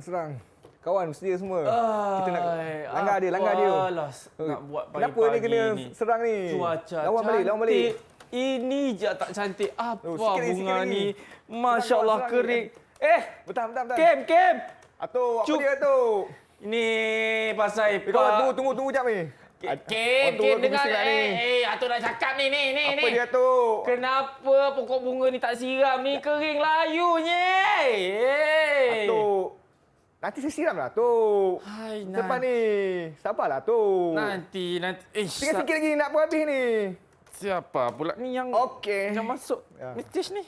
serang. Kawan sedia semua. Kita nak langgar dia. Alah, nak buat Kenapa pagi-pagi ni kena ni. serang ni? Cuaca Lawan cantik. balik. Ini je tak cantik. Apa sikit bunga lagi. ni? Masya Allah Serang kering. Betul. Kem. Atuk, apa Cuk. dia Atuk? Ini pasal Kawan, tunggu jap ni. Kem, dengar. Atuk nak cakap ni. Apa dia Atuk? Kenapa pokok bunga ni tak siram ni? Kering layunya. Atuk, nanti saya siram lah Atuk. Hai, Lepas ni, sabarlah Atuk. Nanti. Tinggal sikit lagi nak pun habis ni. Siapa pula ni yang Okey. yang masuk Ya. message ni?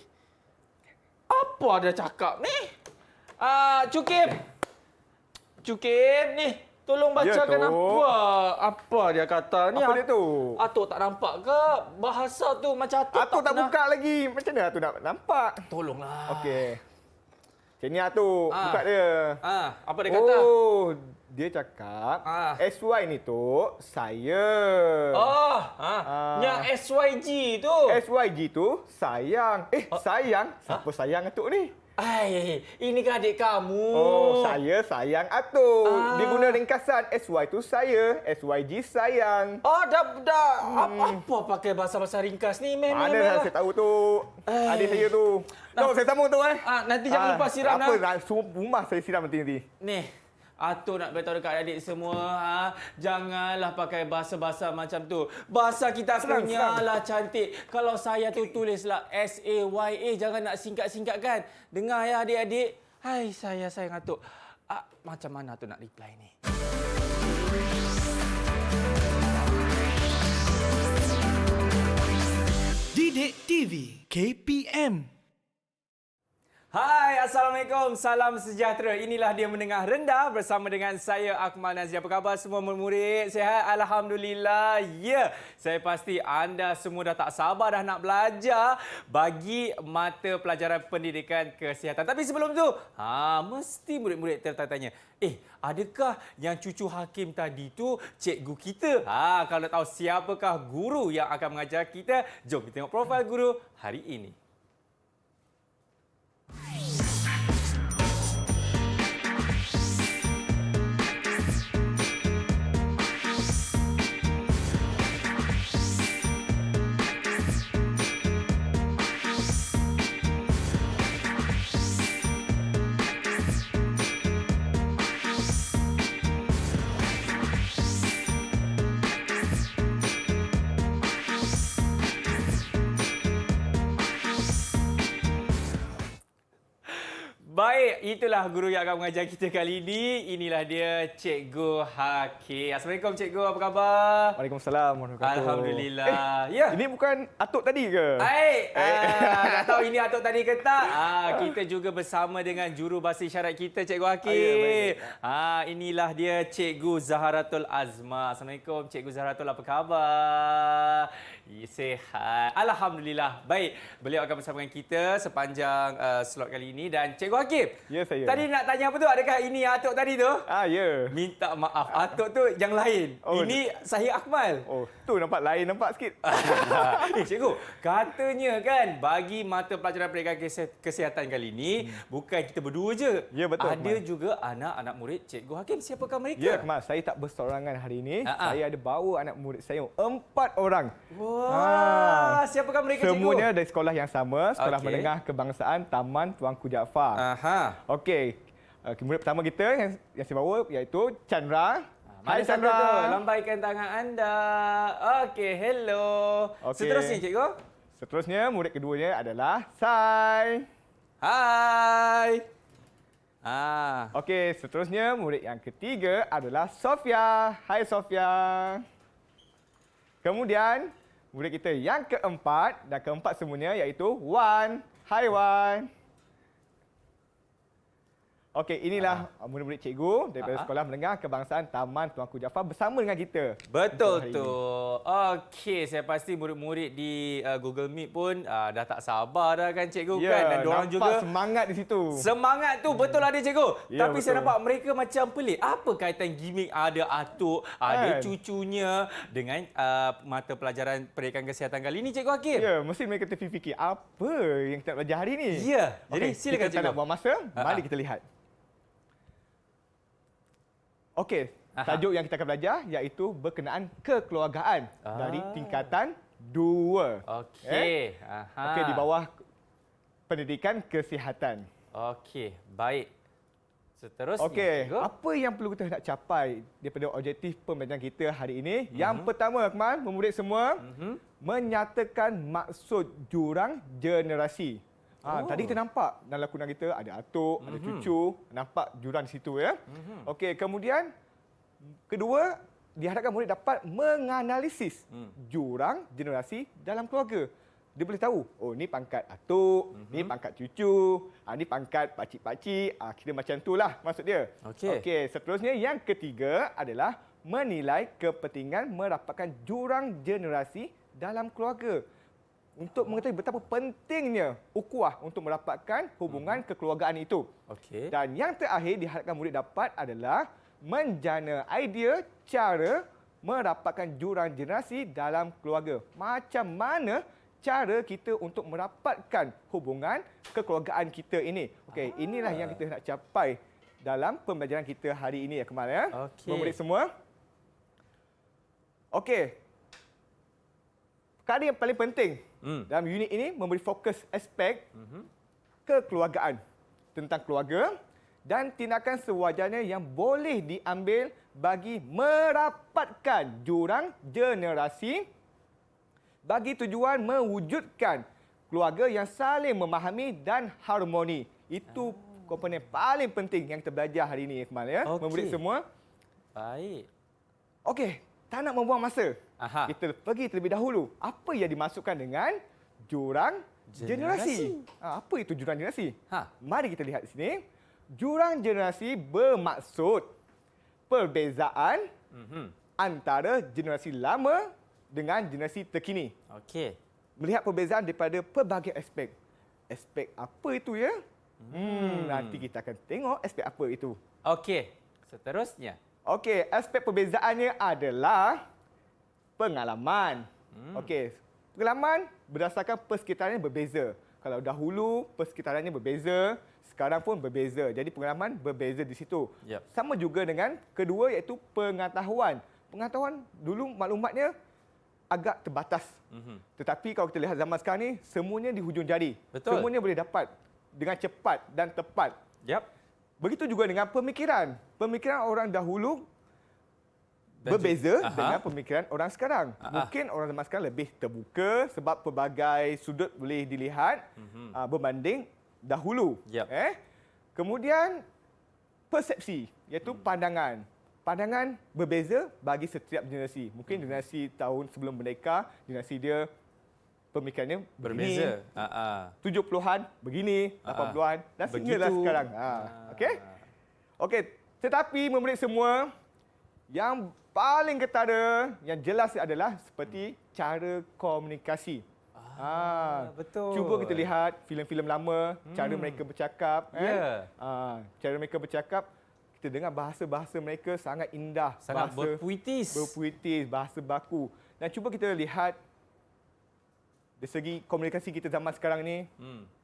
Apa dia cakap ni? Cukim ni. Tolong bacakan Ya, Tok. apa dia kata ni. Apa dia tu? Atuk tak nampak ke? Bahasa tu macam Atuk tak pernah. buka lagi. Macam mana Atuk nak nampak? Tolonglah. Okey. Macam ni Atuk, buka dia. Apa dia kata? Oh, dia cakap SY ni Tok, saya. Yang SYG tu. SYG tu sayang. Sayang? Siapa sayang Atuk ni? Ini kan adik kamu. Oh, saya sayang Atuk. Dia guna ringkasan SY tu saya, SYG sayang. Apa pakai bahasa-bahasa ringkas ni? Mana saya tahu tu. Adik saya tu. Saya sambung tu Nanti jangan lupa siram Apa semua rumah saya siram nanti. Ni, Atuk nak beritahu dekat adik semua, janganlah pakai bahasa-bahasa macam tu. Bahasa kita punyalah cantik. Kalau saya tu tulislah SAYA, jangan nak singkat-singkatkan. Dengar ya adik-adik. Hai, saya sayang Atuk. Macam mana Atuk nak reply ni? Didik TV KPM. Hai, Assalamualaikum. Salam sejahtera. Inilah Dia Mendengar Rendah bersama dengan saya, Akmal Nazri. Apa khabar semua murid-murid? Sihat? Alhamdulillah. Ya, saya pasti anda semua dah tak sabar dah nak belajar bagi mata pelajaran pendidikan kesihatan. Tapi sebelum tu, mesti murid-murid tertanya-tanya. Adakah yang cucu hakim tadi tu cikgu kita? Kalau nak tahu siapakah guru yang akan mengajar kita, jom kita tengok profil guru hari ini. Baik, itulah guru yang akan mengajar kita kali ini. Inilah dia Cikgu Hakim. Assalamualaikum Cikgu, apa khabar? Waalaikumsalam. Alhamdulillah. Ya. Ini bukan Atuk tadi ke? Tak tahu ini Atuk tadi ke tak? Kita juga bersama dengan juru bahasa isyarat kita, Cikgu Hakim. Inilah dia Cikgu Zaharatul Azma. Assalamualaikum Cikgu Zaharatul, apa khabar? Sihat. Alhamdulillah. Baik, beliau akan bersama dengan kita sepanjang slot kali ini. Dan Cikgu Hakim, Ya, saya. tadi nak tanya apa tu? Adakah ini Atuk tadi tu? Ya. Minta maaf, Atuk tu yang lain. Ini saya Akmal. Oh, tu nampak lain nampak sikit. Cikgu, katanya kan bagi mata pelajaran pendidikan kesihatan kali ini, bukan kita berdua je. Ya, betul, Ada Akmal. juga anak-anak murid Cikgu Hakim. Siapakah mereka? Ya, Akmal, saya tak bersorangan hari ini. Saya ada bawa anak murid saya 4 orang. Wah, siapakah mereka, Cikgu? Semuanya dari sekolah yang sama, Sekolah Okey. Menengah Kebangsaan Taman Tuanku Jaafar. Okey. Murid pertama kita yang saya bawa iaitu Chandra. Mana satu tu? Lambaikan tangan anda. Okey, hello. Okey. Seterusnya, Cikgu. Seterusnya, murid keduanya adalah Sai. Hai. Okey, seterusnya murid yang ketiga adalah Sofia. Hai Sofia. Kemudian, murid kita yang keempat dan keempat semuanya iaitu Wan. Hai Wan. Okey, inilah murid-murid cikgu daripada Sekolah Menengah Kebangsaan Taman Tuanku Jaafar bersama dengan kita. Betul tu. Okey, saya pasti murid-murid di Google Meet pun dah tak sabar dah kan cikgu kan, dan diorang juga semangat di situ. Semangat tu betul ada cikgu. Ya, Tapi betul. saya nampak mereka macam pelik. Apa kaitan gimmick ada Atuk, ada Kan? cucunya dengan mata pelajaran pendidikan kesihatan kali ini, Cikgu Hakim? Ya, mesti mereka terfikir apa yang kita nak belajar hari ni. Ya. Jadi Okey, silakan kita tak cikgu. nak buang masa, mari kita lihat. Okey, tajuk yang kita akan belajar iaitu berkenaan kekeluargaan dari tingkatan 2. Okey. Okey, di bawah pendidikan kesihatan. Okey, baik. Seterusnya. Okey, apa yang perlu kita nak capai daripada objektif pembelajaran kita hari ini? Yang pertama, Akmal, pemurid semua, menyatakan maksud jurang generasi. Tadi kita nampak dalam lakonan kita ada atuk, ada cucu, nampak jurang di situ ya. Okey, kemudian kedua, diharapkan murid dapat menganalisis jurang generasi dalam keluarga. Dia boleh tahu, oh ni pangkat atuk, ni pangkat cucu, ni pangkat pakcik-pakcik, kira macam itulah maksud dia. Okey, seterusnya yang ketiga adalah menilai kepentingan merapatkan jurang generasi dalam keluarga. Untuk mengetahui betapa pentingnya ukhuwah untuk merapatkan hubungan kekeluargaan itu. Okey. Dan yang terakhir diharapkan murid dapat adalah menjana idea cara merapatkan jurang generasi dalam keluarga. Macam mana cara kita untuk merapatkan hubungan kekeluargaan kita ini. Okey, inilah yang kita nak capai dalam pembelajaran kita hari ini, Akmal ya. Murid semua. Okey. Perkara yang paling penting dalam unit ini memberi fokus aspek kekeluargaan, tentang keluarga dan tindakan sewajarnya yang boleh diambil bagi merapatkan jurang generasi bagi tujuan mewujudkan keluarga yang saling memahami dan harmoni. Itu komponen paling penting yang kita belajar hari ini, Akmal ya. Murid semua. Baik. Okey, tak nak membuang masa. Kita pergi terlebih dahulu. Apa yang dimasukkan dengan jurang generasi? Apa itu jurang generasi? Mari kita lihat di sini. Jurang generasi bermaksud perbezaan antara generasi lama dengan generasi terkini. Okey. Melihat perbezaan daripada pelbagai aspek. Aspek apa itu ya? Nanti kita akan tengok aspek apa itu. Okey. Seterusnya. Okey, aspek perbezaannya adalah pengalaman. Okey, pengalaman berdasarkan persekitarannya berbeza. Kalau dahulu persekitarannya berbeza, sekarang pun berbeza. Jadi pengalaman berbeza di situ. Sama juga dengan kedua iaitu pengetahuan. Pengetahuan dulu maklumatnya agak terbatas. Tetapi kalau kita lihat zaman sekarang ni, semuanya di hujung jari. Semuanya boleh dapat dengan cepat dan tepat. Begitu juga dengan pemikiran. Pemikiran orang dahulu berbeza dengan pemikiran orang sekarang. Mungkin orang zaman sekarang lebih terbuka sebab pelbagai sudut boleh dilihat berbanding dahulu. Kemudian persepsi, iaitu pandangan. Pandangan berbeza bagi setiap generasi. Mungkin generasi tahun sebelum merdeka, generasi dia pemikirannya berbeza. 70-an begini, 80-an dan sehinggalah sekarang. Okey. Okey, tetapi murid semua, yang paling ketara, yang jelas adalah seperti cara komunikasi. Betul. Cuba kita lihat filem-filem lama, cara mereka bercakap. Cara mereka bercakap, kita dengar bahasa-bahasa mereka sangat indah. Sangat berpuitis. Berpuitis, bahasa baku. Dan cuba kita lihat dari segi komunikasi kita zaman sekarang ni,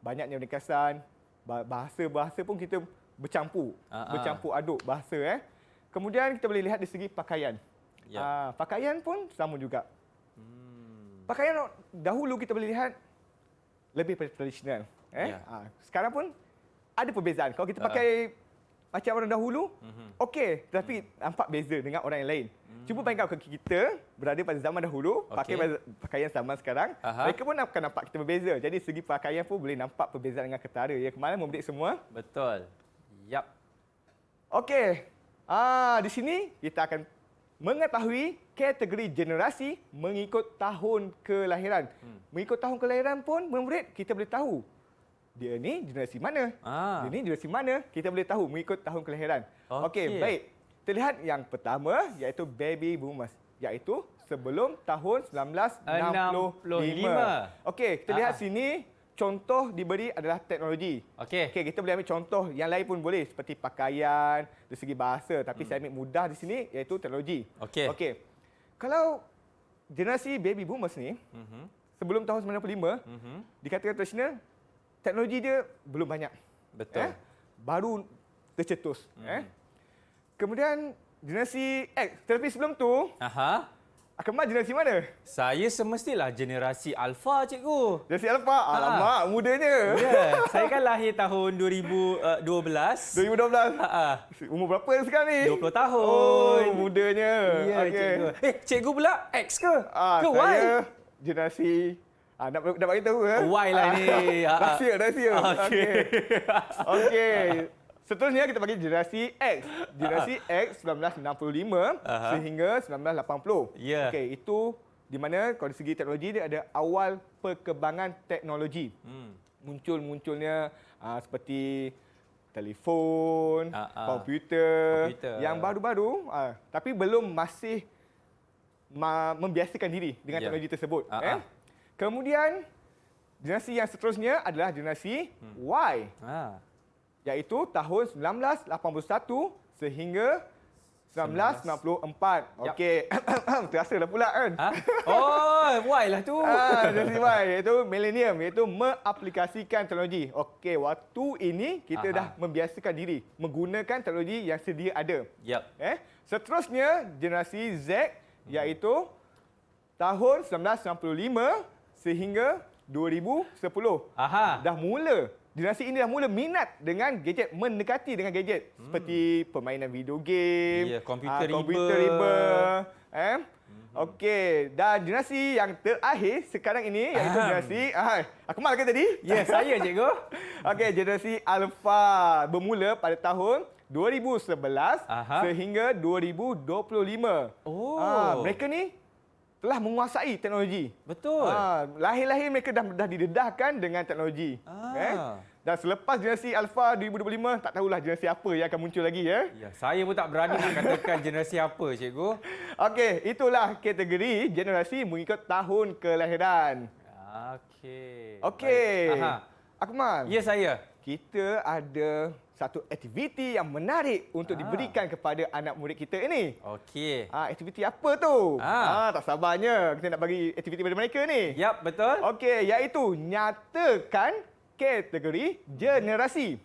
banyaknya ringkasan, bahasa-bahasa pun kita bercampur. Bercampur aduk bahasa. Kemudian kita boleh lihat dari segi pakaian. Pakaian pun sama juga. Pakaian dahulu kita boleh lihat lebih tradisional. Sekarang pun ada perbezaan. Kalau kita pakai macam orang dahulu, okey, tetapi nampak beza dengan orang yang lain. Cuba bayangkan kalau kita berada pada zaman dahulu, pakai pakaian zaman sekarang, mereka pun akan nampak kita berbeza. Jadi segi pakaian pun boleh nampak perbezaan dengan ketara. Ya, kemana murid semua? Betul. Okey. Di sini kita akan mengetahui kategori generasi mengikut tahun kelahiran. Mengikut tahun kelahiran pun murid kita boleh tahu dia ni generasi mana? Dia ni generasi mana? Kita boleh tahu mengikut tahun kelahiran. Okey, baik. Kita lihat yang pertama iaitu baby boomers, iaitu sebelum tahun 1965. Okey, kita lihat sini contoh diberi adalah teknologi. Okey, kita boleh ambil contoh yang lain pun boleh seperti pakaian, dari segi bahasa, tapi saya ambil mudah di sini iaitu teknologi. Okey. Kalau generasi baby boomers ni sebelum tahun 95 dikatakan tradisional, teknologi dia belum banyak. Betul. Baru tercetus. Kemudian generasi X. Tetapi sebelum tu, Aha. Akmal generasi mana? Saya semestilah generasi Alpha, cikgu. Generasi Alpha. Alamak, mudanya. Ya, saya kan lahir tahun 2012. 2012. Ha, Umur berapa sekarang ni? 20 tahun. Oh, mudanya. Ya, Okey. cikgu. Cikgu pula X ke? Ke Y? Saya generasi nak bagi tahu ke? Y lah ni. Rahsia. Okey. Okey. Seterusnya kita bagi generasi X. Generasi X 1965 sehingga 1980. Ya. Okey, itu di mana kalau dari segi teknologi dia ada awal perkembangan teknologi. Munculnya seperti telefon, komputer yang baru-baru tapi belum masih membiasakan diri dengan teknologi tersebut. Kemudian generasi yang seterusnya adalah generasi Y. Iaitu tahun 1981 sehingga 1994. Okey. Terasa dah pula kan? Oh, Y lah tu. Generasi Y iaitu millennium, iaitu mengaplikasikan teknologi. Okey, waktu ini kita dah membiasakan diri menggunakan teknologi yang sedia ada. Yep. Seterusnya generasi Z iaitu tahun 1995 sehingga 2010. Dah mula. Generasi ini dah mula minat dengan gadget, mendekati dengan gadget seperti permainan video game, komputer riba. Okey, dan generasi yang terakhir sekarang ini iaitu generasi Akmal ke tadi? Ya, saya cikgu. Okey, generasi Alpha bermula pada tahun 2011 sehingga 2025. Mereka ni telah menguasai teknologi. Betul. Lahir-lahir mereka dah didedahkan dengan teknologi. Dan selepas generasi Alpha 2025, tak tahulah generasi apa yang akan muncul lagi. Ya, saya pun tak berani nak katakan generasi apa, cikgu. Okey, itulah kategori generasi mengikut tahun kelahiran. Okey. Akmal. Ya, saya. Kita ada satu aktiviti yang menarik untuk diberikan kepada anak murid kita ini. Okey. Aktiviti apa tu? Tak sabarnya kita nak bagi aktiviti pada mereka ni. Yap, betul. Okey, iaitu nyatakan kategori generasi.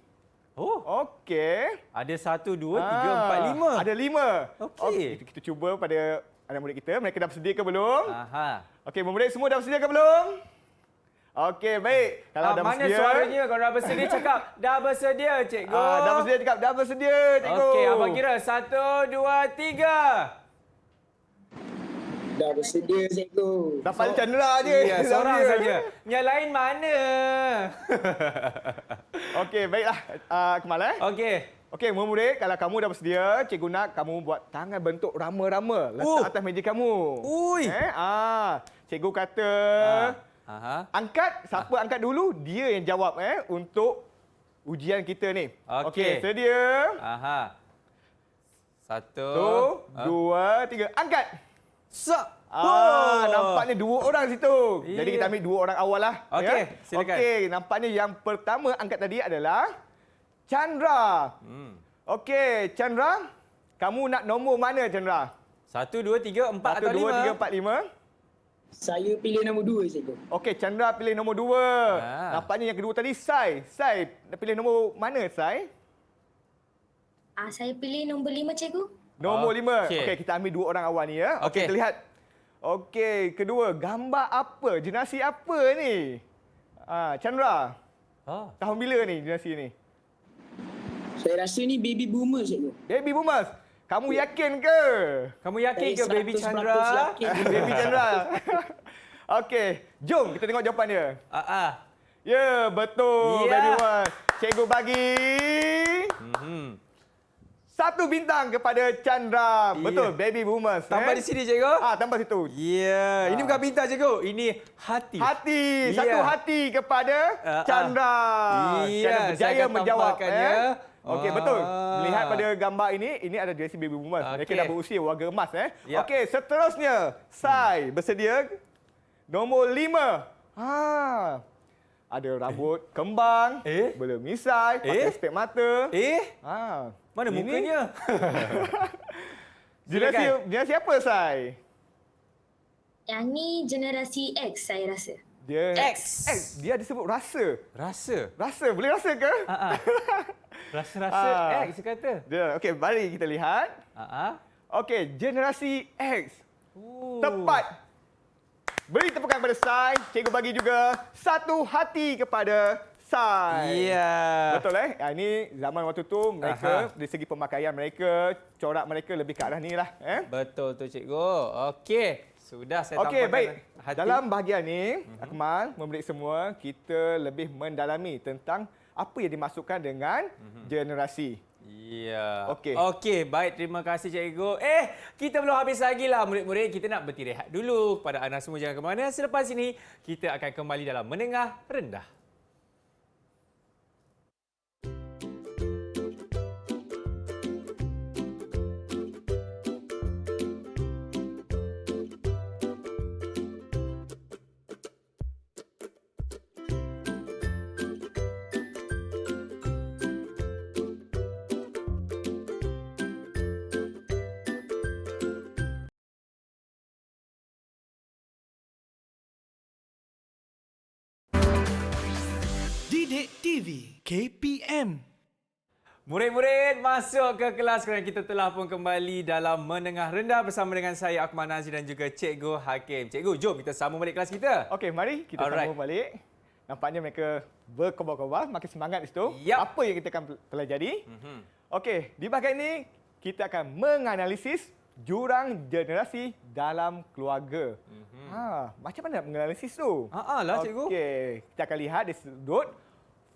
Okey. Ada 1, 2, 3, 4, 5. Ada 5. Okey. Kita cuba pada anak murid kita. Mereka dah bersedia ke belum? Okey, murid semua dah bersedia ke belum? Okey, baik. Kalau dah mana bersedia. suaranya? Kalau dah bersedia cakap, dah bersedia, cikgu. Dah bersedia cakap, dah bersedia, cikgu. Okey, abang kira 1, 2, 3. Dah bersedia, cikgu. Dapat Chandra je. Ya, seorang saja. Yang lain mana? Okey, baiklah. Akmal Okey. Okey, murid, kalau kamu dah bersedia, cikgu nak kamu buat tangan bentuk rama-rama letak atas meja kamu. Ui. Cikgu kata angkat, siapa angkat dulu, dia yang jawab untuk ujian kita ni. Okey, sedia? 1, 2, 3, angkat. Nampaknya 2 orang situ. Jadi kita ambil 2 orang awal lah. Okey, silakan. Okey, nampaknya yang pertama angkat tadi adalah Chandra. Okey, Chandra, kamu nak nombor mana, Chandra? 1, 2, 3, 4 atau 1, 2, 3, 5? 4, 5. Saya pilih nombor 2, cikgu. Okey, Chandra pilih nombor 2. Nampaknya yang kedua tadi Sai. Sai, nak pilih nombor mana, Sai? Saya pilih nombor 5, cikgu. Nombor 5. Okey. Okey, kita ambil 2 orang awal ni ya. Okey, Okey. kita lihat. Okey, kedua, gambar apa? Generasi apa ni? Chandra. Tahun bila ni generasi ni? Saya rasa ni baby boomer, cikgu. Baby boomers. Kamu yakin ke? Kamu yakin ke, Saya Baby 100% Chandra? yakin. Baby Chandra. Okey, jom kita tengok jawapan dia. Ya, betul. Ya. Baby boomers. Cikgu bagi 1 bintang kepada Chandra. Betul, baby boomers. Tambah di sini, cikgu. Tambah situ. Ya, ini bukan bintang, cikgu. Ini hati. Hati. Ya. Satu hati kepada Chandra. Iya, Chandra berjaya saya akan menjawab. tambahkannya. Okey, betul. Melihat pada gambar ini adalah generasi baby boomers. Mereka Okey. dah berusia warga emas. Ya. Okey, seterusnya. Sai, bersedia? Nombor 5. Ada rambut kembang, belum misai, pakai spek mata. Mana Ini mukanya? Generasi apa, Sai? Yang ni generasi X, saya rasa. Dia X. Dia disebut rasa. Rasa. Rasa, boleh rasa ke? Rasa-rasa X kata. Dia, okey, mari kita lihat. Okey, generasi X. Tepat. Beri tepukan kepada Sai. Cikgu bagi juga satu hati kepada Sai. Ya. Betul Ini zaman waktu tu mereka dari segi pemakaian mereka, corak mereka lebih ke arah ni lah. Betul tu cikgu. Okey. Sudah saya Okey, tampakkan baik. hati. Dalam bahagian ni, Akmal, memberi semua, kita lebih mendalami tentang apa yang dimasukkan dengan generasi. Ya. Okey. Okey, baik. Terima kasih cikgu. Kita belum habis lagi lah murid-murid. Kita nak berhenti rehat dulu. Kepada anda semua jangan ke mana. Selepas ini, kita akan kembali dalam Menengah Rendah. Didik TV KPM. Murid-murid masuk ke kelas kerana kita telah pun kembali dalam Menengah Rendah bersama dengan saya Akmal Nazir dan juga Cikgu Hakim. Cikgu, jom kita sambung balik kelas kita. Okey, mari kita sambung balik. Nampaknya mereka berkobar-kobar, makin semangat di situ. Yap. Apa yang kita akan pelajari? Okey, di bahagian ini kita akan menganalisis jurang generasi dalam keluarga. Macam mana nak menganalisis tu? Lah cikgu. Okey, kita akan lihat dari sudut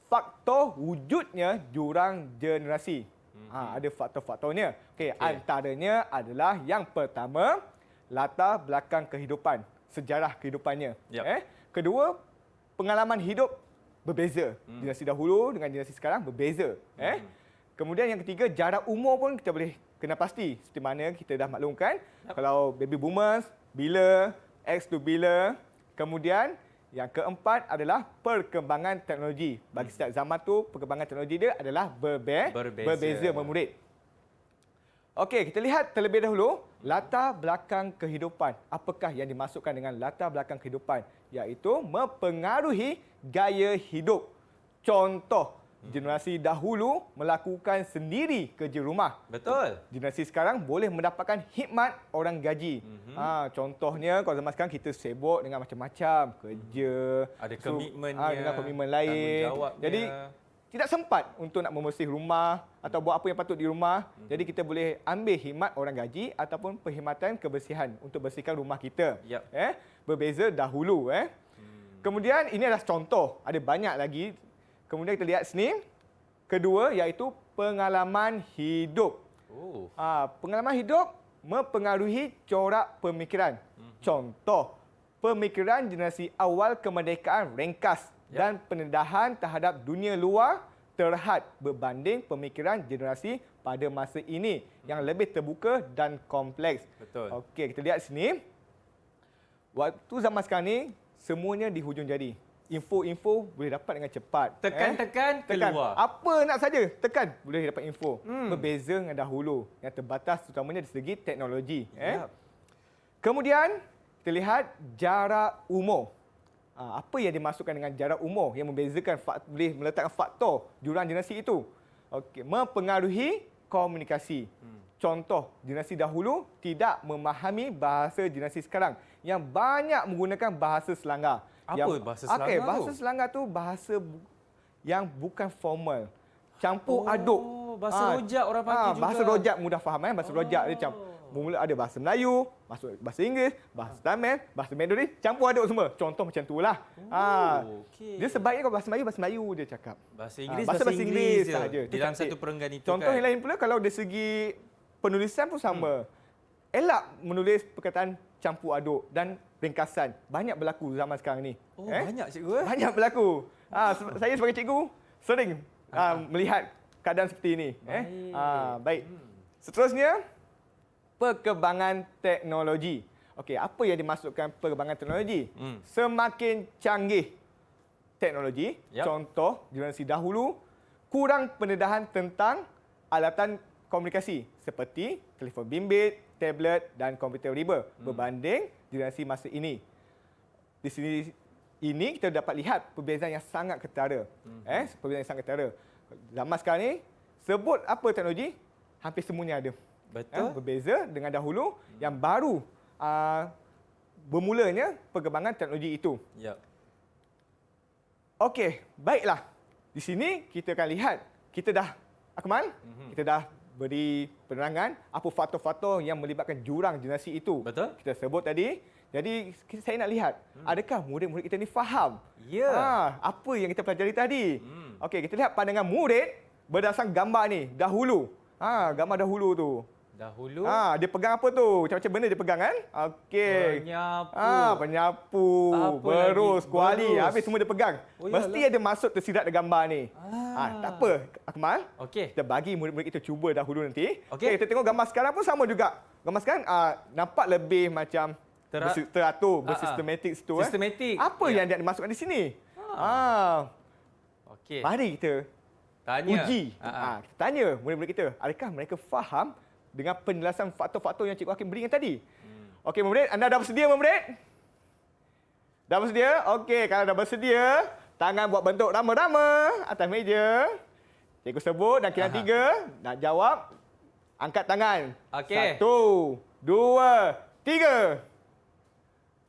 faktor wujudnya jurang generasi. Ada faktor-faktornya. Okey, antaranya adalah yang pertama, latar belakang kehidupan, sejarah kehidupannya. Yap. Kedua, pengalaman hidup berbeza. Generasi dahulu dengan generasi sekarang berbeza. Kemudian yang ketiga, jarak umur pun kita boleh kena pasti. Seperti mana kita dah maklumkan, kalau baby boomers, bila, X tu bila. Kemudian yang keempat adalah perkembangan teknologi. Bagi setiap zaman tu, perkembangan teknologi dia adalah berbeza memurid. Okey, kita lihat terlebih dahulu latar belakang kehidupan. Apakah yang dimasukkan dengan latar belakang kehidupan? Iaitu mempengaruhi gaya hidup. Contoh, generasi dahulu melakukan sendiri kerja rumah. Betul. Generasi sekarang boleh mendapatkan khidmat orang gaji. Contohnya kalau zaman sekarang kita sibuk dengan macam-macam kerja, ada komitmennya, dengan komitmen lain. tanggungjawabnya. Jadi tidak sempat untuk nak membersih rumah atau buat apa yang patut di rumah. Jadi kita boleh ambil khidmat orang gaji ataupun perkhidmatan kebersihan untuk bersihkan rumah kita. Yap. Berbeza dahulu. Kemudian ini adalah contoh, ada banyak lagi. Kemudian kita lihat sini. Kedua iaitu pengalaman hidup. Pengalaman hidup mempengaruhi corak pemikiran. Contoh, pemikiran generasi awal kemerdekaan ringkas dan pendedahan terhadap dunia luar terhad berbanding pemikiran generasi pada masa ini yang lebih terbuka dan kompleks. Betul. Okey, kita lihat sini. Waktu zaman sekarang ni semuanya di hujung jari. Info-info boleh dapat dengan cepat. Tekan keluar. Apa nak saja, tekan boleh dapat info. Berbeza dengan dahulu yang terbatas terutamanya dari segi teknologi. Kemudian kita lihat jarak umur. Apa yang dimasukkan dengan jarak umur yang membezakan, boleh meletakkan faktor jurang generasi itu. Okey, mempengaruhi komunikasi. Contoh, generasi dahulu tidak memahami bahasa generasi sekarang yang banyak menggunakan bahasa selanggar. Apa bahasa selanggar tu? Bahasa selanggar tu bahasa yang bukan formal. Campur aduk. Bahasa rojak orang panggil juga. Bahasa rojak mudah faham Bahasa rojak dia mula ada bahasa Melayu, masuk bahasa Inggeris, bahasa Tamil, bahasa Mandarin, campur aduk semua. Contoh macam itulah. Okey. Dia sebaiknya kalau bahasa Melayu dia cakap. Bahasa Inggeris, bahasa Inggeris je. sahaja. Di dalam satu perenggan itu Contoh kan. yang lain pula kalau dari segi penulisan pun sama. Elak menulis perkataan campur aduk dan ringkasan. Banyak berlaku zaman sekarang ni. Banyak cikgu. Banyak berlaku. Saya sebagai cikgu sering melihat keadaan seperti ini. Baik. Seterusnya, perkembangan teknologi. Okey, apa yang dimasukkan perkembangan teknologi? Semakin canggih teknologi. Contoh, generasi dahulu kurang pendedahan tentang alatan komunikasi seperti telefon bimbit, tablet dan komputer riba berbanding generasi masa ini. Di sini ini kita dapat lihat perbezaan yang sangat ketara. Perbezaan yang sangat ketara. Zaman sekarang ni, sebut apa teknologi, hampir semuanya ada. Betul. Berbeza dengan dahulu yang baru bermulanya perkembangan teknologi itu. Ya. Okey, baiklah. Di sini kita akan lihat, kita dah, Akmal, kita dah beri penerangan apa faktor-faktor yang melibatkan jurang generasi itu. Betul. Kita sebut tadi. Jadi saya nak lihat, adakah murid-murid kita ni faham? Ya. Apa yang kita pelajari tadi? Okey, kita lihat pandangan murid berdasarkan gambar ni dahulu. Gambar dahulu tu. Dahulu Dia pegang apa tu? Macam-macam benda dia pegang kan? Okey. penyapu. Penyapu, Apa berus, lagi? kuali, Berus. habis semua dia pegang. Oh, Mesti iyalah. ada masuk tersirat dalam gambar ni. Tak apa, Akmal. Okey. Kita bagi murid-murid kita cuba dahulu nanti. Okey. Kita tengok gambar sekarang pun sama juga. Gambar sekarang nampak lebih macam teratur, bersistematik situ. Sistematik. Apa Ya. yang dia masukkan di sini? Okey. Mari kita Tanya. uji. Kita tanya murid-murid kita, adakah mereka faham dengan penjelasan faktor-faktor yang Cikgu Hakim berikan tadi? Okey, murid, anda dah bersedia, murid? Dah bersedia? Okey, kalau dah bersedia, tangan buat bentuk rama-rama atas meja. Cikgu sebut dan kira 3, nak jawab, angkat tangan. Okey. 1, 2, 3.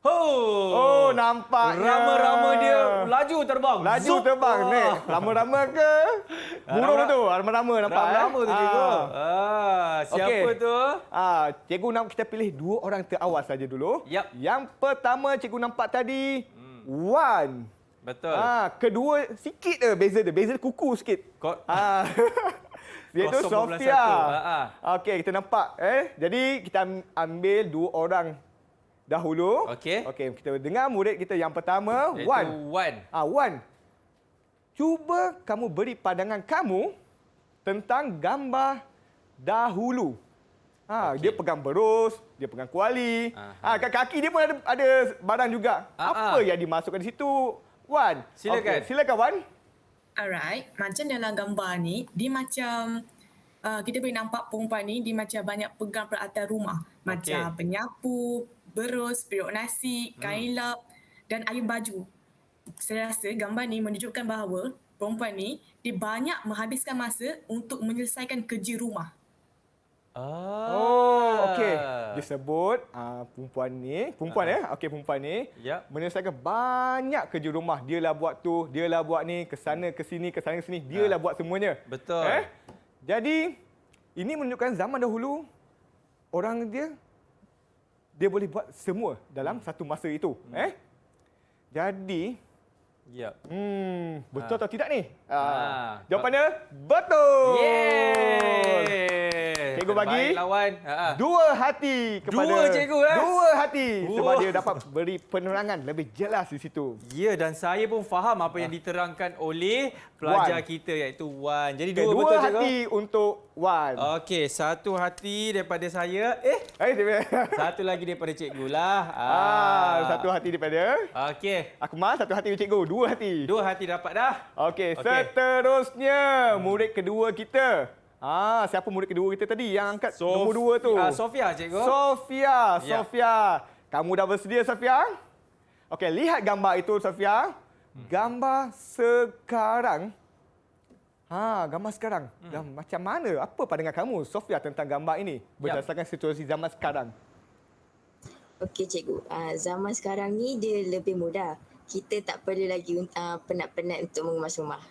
Oh, nampaknya. Rama-rama dia laju terbang. Laju Zup. terbang. Nek, rama-rama ke? Burung tu, rama-rama nampak. Rama-rama tu cikgu. Siapa Okey. tu? Cikgu nak kita pilih 2 orang terawal saja dulu. Yap. Yang pertama cikgu nampak tadi, Wan. Betul. Kedua sikit beza dia. Beza dia kuku sikit. Iaitu 0.1. Sofia. Okey, kita nampak. Jadi kita ambil 2 orang dahulu. Okey. Okey, kita dengar murid kita yang pertama, Iaitu Wan. Wan. Wan, cuba kamu beri pandangan kamu tentang gambar dahulu. Okey. Dia pegang berus, dia pegang kuali. Kat kaki dia pun ada barang juga. Apa yang dimasukkan di situ, Wan? Silakan. Okey, silakan, Wan. Alright, macam dalam gambar ni, dia macam kita boleh nampak perempuan ni dia macam banyak pegang peralatan rumah. Macam penyapu, berus, periuk nasi, kain lap dan ayun baju. Saya rasa gambar ni menunjukkan bahawa perempuan ni dia banyak menghabiskan masa untuk menyelesaikan kerja rumah. Okey. Dia sebut perempuan ni, perempuan ni Yap. menyelesaikan banyak kerja rumah. Dialah buat tu, dialah buat ni, ke sana ke sini, dialah buat semuanya. Betul. Jadi ini menunjukkan zaman dahulu orang dia boleh buat semua dalam satu masa itu. Jadi Yap. betul atau tidak ni? Jawapannya betul. Yeay. Cikgu bagi Terbaik lawan. 2 hati kepada 2 cikgu, 2 hati sebab Wah. dia dapat beri penerangan lebih jelas di situ. Ya, dan saya pun faham apa yang diterangkan oleh pelajar Wan. kita iaitu Wan. Jadi Okay, 2 2 betul cikgu. hati untuk Wan. Okey, 1 hati daripada saya. Satu lagi daripada cikgu lah. 1 hati daripada Okey. Akmal, 1 hati untuk cikgu, 2 hati. 2 hati dapat dah. Okey, Okey. seterusnya murid kedua kita. Siapa murid kedua kita tadi yang angkat nombor 2 tu? Sofia, cikgu. Sofia, Ya. Sofia. Kamu dah bersedia, Sofia? Okey, lihat gambar itu, Sofia. Gambar sekarang. Gambar sekarang. Macam mana? Apa pandangan kamu, Sofia, tentang gambar ini berdasarkan situasi zaman sekarang? Okey cikgu, zaman sekarang ni dia lebih mudah. Kita tak perlu lagi penat-penat untuk mengemas rumah.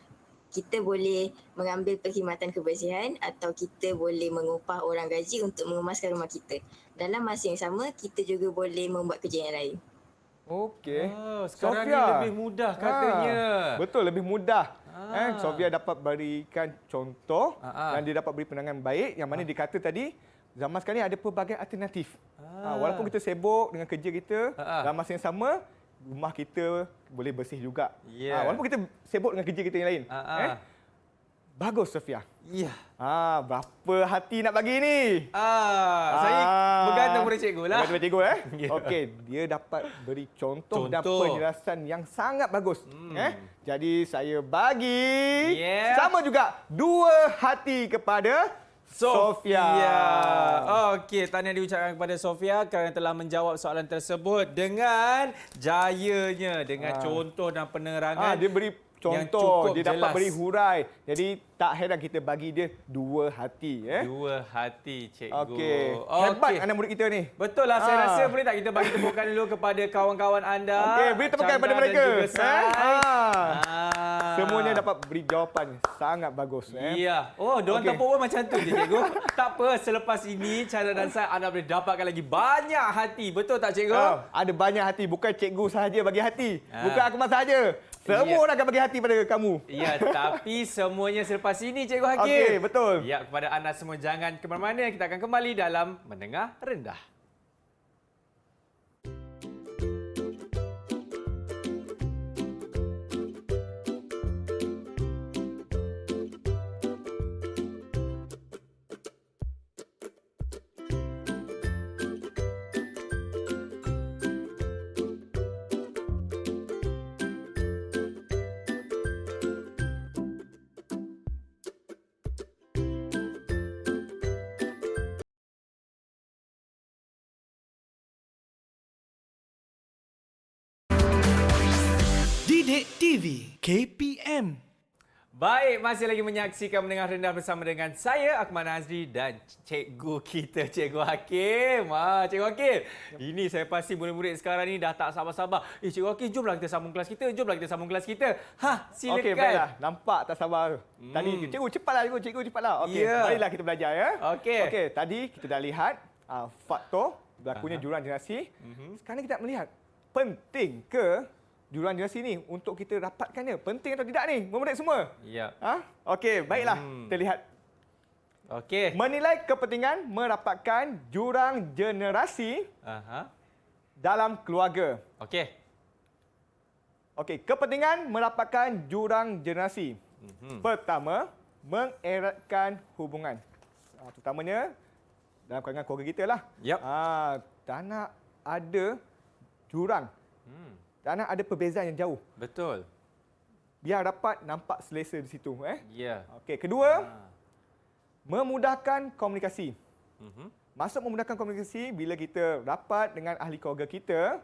Kita boleh mengambil perkhidmatan kebersihan atau kita boleh mengupah orang gaji untuk mengemaskan rumah kita. Dalam masa yang sama, kita juga boleh membuat kerja yang lain. Okey. Sekarang ni lebih mudah katanya. Betul, lebih mudah. Sofia dapat berikan contoh dan dia dapat beri penangan baik yang mana dikata tadi zaman sekarang ni ada pelbagai alternatif. Walaupun kita sibuk dengan kerja kita, dalam masa yang sama rumah kita boleh bersih juga. Walaupun kita sibuk dengan kerja kita yang lain. Bagus, Sofia. Ya. Berapa hati nak bagi ni? Saya bergantung pada cikgu lah. Bergantung pada cikgu, Ya. Okey, dia dapat beri contoh dan penjelasan yang sangat bagus. Jadi saya bagi sama juga 2 hati kepada Sofia. Okey, tahniah diucapkan kepada Sofia kerana telah menjawab soalan tersebut dengan jayanya, dengan contoh dan penerangan. Dia beri yang contoh, cukup dia dapat jelas. beri hurai. Jadi tak heran kita bagi dia 2 hati. Dua hati, cikgu. Okey. Hebat anak murid kita ni. Betul lah, saya rasa boleh tak kita bagi tepukan dulu kepada kawan-kawan anda. Okey, beri tepukan Chandra pada dan mereka. juga Sai. Semuanya dapat beri jawapan sangat bagus. Ya. Oh, diorang Okey. tepuk pun macam tu je, cikgu. Tak apa, selepas ini Chandra dan Sai anda boleh dapatkan lagi banyak hati. Betul tak, cikgu? Ada banyak hati. Bukan cikgu sahaja bagi hati. Bukan Akmal sahaja. Semua orang akan bagi hati pada kamu. Ya, tapi semuanya selepas ini, Cikgu Hakim. Okey, betul. Ya, kepada anda semua jangan ke mana-mana. Kita akan kembali dalam Menengah Rendah. Didik TV KPM. Baik, masih lagi menyaksikan Menengah Rendah bersama dengan saya, Akmal Nazri dan cikgu kita, Cikgu Hakim. Cikgu Hakim, ini saya pasti murid-murid sekarang ni dah tak sabar-sabar. Cikgu Hakim, jomlah kita sambung kelas kita. Jomlah kita sambung kelas kita. Silakan. Okey, baiklah. Nampak tak sabar. Tadi, cikgu cepatlah, cikgu cepatlah. Okey, marilah kita belajar ya. Okey, tadi kita dah lihat faktor berlakunya jurang generasi. Sekarang kita nak melihat penting ke jurang generasi ni untuk kita rapatkannya. Penting atau tidak ni, murid semua? Ya. Okey, baiklah. Kita lihat. Okey. Menilai kepentingan merapatkan jurang generasi dalam keluarga. Okey. Okey, kepentingan merapatkan jurang generasi. Pertama, mengeratkan hubungan. Terutamanya dalam kalangan keluarga kita lah. Yap. Tak nak ada jurang. Tak nak ada perbezaan yang jauh. Betul. Biar dapat nampak selesa di situ. Ya. Okey, kedua, memudahkan komunikasi. Maksud memudahkan komunikasi, bila kita rapat dengan ahli keluarga kita,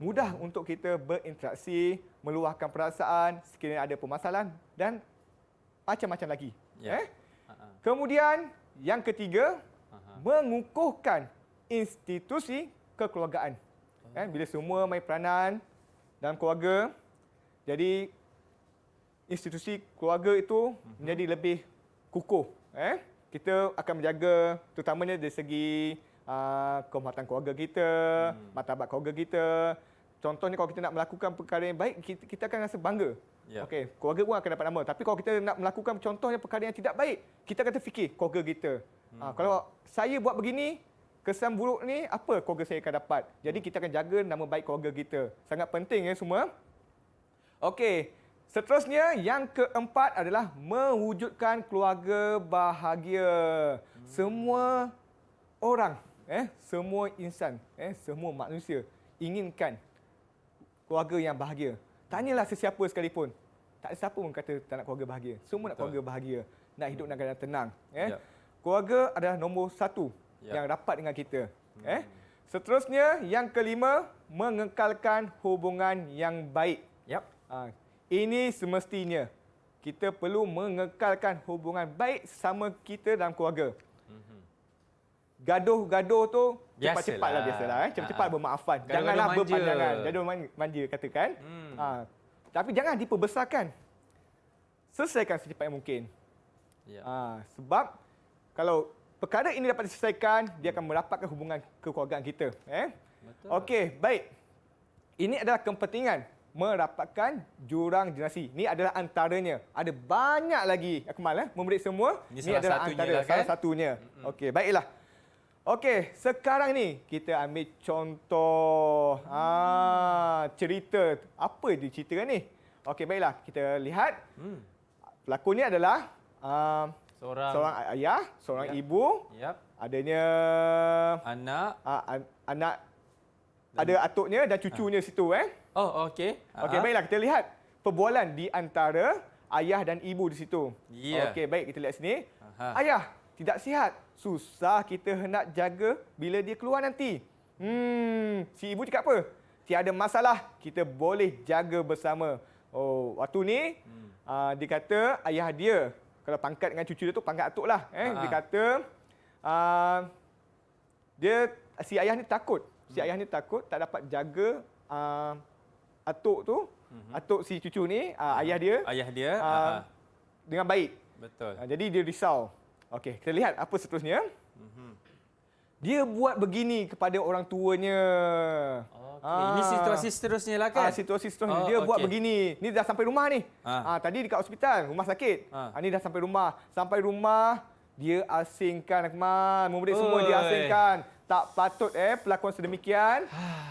mudah untuk kita berinteraksi, meluahkan perasaan sekiranya ada permasalahan dan macam-macam lagi. Ya. Kemudian, yang ketiga, mengukuhkan institusi kekeluargaan. Bila semua main peranan dalam keluarga, jadi institusi keluarga itu menjadi lebih kukuh. Kita akan menjaga terutamanya dari segi kehormatan keluarga kita, martabat keluarga kita. Contohnya kalau kita nak melakukan perkara yang baik, kita akan rasa bangga. Ya. Okey, keluarga pun akan dapat nama. Tapi kalau kita nak melakukan contohnya perkara yang tidak baik, kita akan terfikir keluarga kita. Kalau saya buat begini, kesan buruk ni apa keluarga saya akan dapat. Jadi kita akan jaga nama baik keluarga kita. Sangat penting ya semua. Okey, seterusnya yang keempat adalah mewujudkan keluarga bahagia. Semua orang, semua insan, semua manusia inginkan keluarga yang bahagia. Tanyalah sesiapa sekalipun. Tak ada siapa pun kata tak nak keluarga bahagia. Semua nak keluarga bahagia. Nak hidup dalam keadaan tenang. Keluarga adalah nombor satu yang rapat dengan kita. Seterusnya, yang kelima, mengekalkan hubungan yang baik. Ini semestinya. Kita perlu mengekalkan hubungan baik sama kita dalam keluarga. Gaduh-gaduh tu cepat-cepatlah biasalah. Cepat-cepat bermaafan. Janganlah berpanjangan. Gaduh manja katakan. Tapi jangan diperbesarkan. Selesaikan secepat yang mungkin. Sebab kalau perkara ini dapat diselesaikan, dia akan merapatkan hubungan kekeluargaan kita. Okey, baik. Ini adalah kepentingan merapatkan jurang generasi. Ini adalah antaranya. Ada banyak lagi, Akmal, murid semua. Ini adalah antara salah satunya. Okey, baiklah. Okey, sekarang ni kita ambil contoh cerita. Apa dia cerita ni? Okey, baiklah. Kita lihat. Pelakonnya adalah seorang ayah, seorang ibu. Adanya anak ada atuknya dan cucunya situ. Oh, okey. Okey, baiklah kita lihat perbualan di antara ayah dan ibu di situ. Okey, baik kita lihat sini. Ayah, tidak sihat. Susah kita hendak jaga bila dia keluar nanti. Si ibu cakap apa? Tiada masalah, kita boleh jaga bersama. Oh, waktu ni dia kata ayah dia, kalau pangkat dengan cucu dia tu pangkat atuk lah. Dia kata si ayah ni takut. Si ayah ni takut tak dapat jaga atuk tu, atuk si cucu ni, ayah dia. Ayah dia. Dengan baik. Betul. Jadi dia risau. Okey, kita lihat apa seterusnya. Dia buat begini kepada orang tuanya. Ini situasi seterusnya lah kan? Situasi seterusnya. Dia buat begini. Ni dah sampai rumah ni. Tadi dekat hospital, rumah sakit. Ni dah sampai rumah. Sampai rumah, dia asingkan Akmal. Murid semua dia asingkan. Tak patut pelakon sedemikian.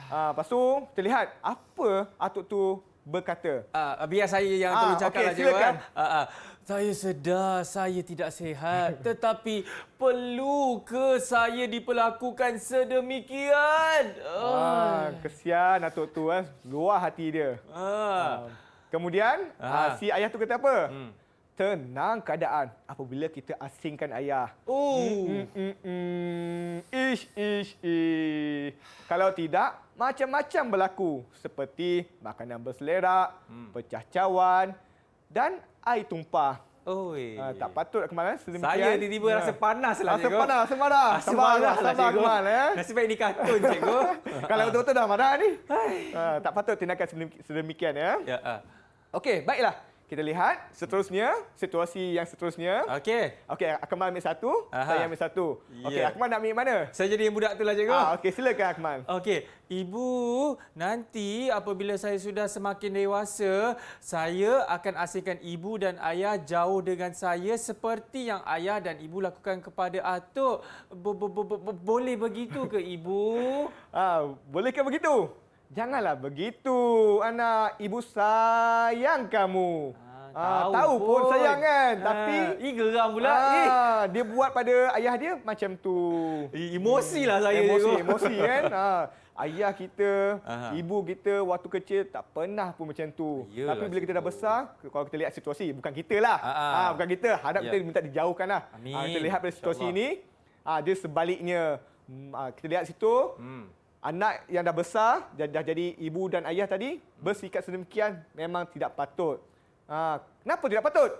Lepas tu, kita lihat apa atuk tu berkata. Biar saya yang tolong cakap okey, lah cikgu. silakan. Saya sedar saya tidak sihat, tetapi perlu ke saya diperlakukan sedemikian? Kesian atuk tu, luar hati dia. Kemudian, si ayah tu kata apa? Tenang keadaan apabila kita asingkan ayah. Ish. Kalau tidak, macam-macam berlaku. Seperti makanan berselerak, pecah cawan dan air tumpah. Tak patut Akmal sedemikian. Saya tiba-tiba rasa panas lah Rasa cikgu. panas, rasa marah. Sabar lah cikgu. Akmal. Nasib baik ni kartun cikgu. Kalau betul-betul dah marah ni. Tak patut tindakan sedemikian ya. Okey, baiklah. Kita lihat seterusnya, situasi yang seterusnya. Okey. Okey, Akmal ambil satu, saya ambil satu. Okey, Akmal nak ambil mana? Saya jadi yang budak tu lah cikgu. Okey, silakan Akmal. Okey, Ibu, nanti apabila saya sudah semakin dewasa, saya akan asingkan ibu dan ayah jauh dengan saya seperti yang ayah dan ibu lakukan kepada atuk. Boleh begitu ke ibu? Bolehkah begitu? Janganlah begitu, anak. Ibu sayang kamu. Tahu pun sayang kan, tapi geram pula. Dia buat pada ayah dia macam tu. Emosi lah saya. Emosi kan. Ayah kita, ibu kita waktu kecil tak pernah pun macam tu. Yalah, tapi bila kita dah besar, kalau kita lihat situasi, bukan kita lah. Bukan kita, harap kita minta dijauhkan lah. Kita lihat pada situasi ini, dia sebaliknya. Kita lihat situ, anak yang dah besar, dah jadi ibu dan ayah tadi, bersikap sedemikian memang tidak patut. Kenapa tidak patut?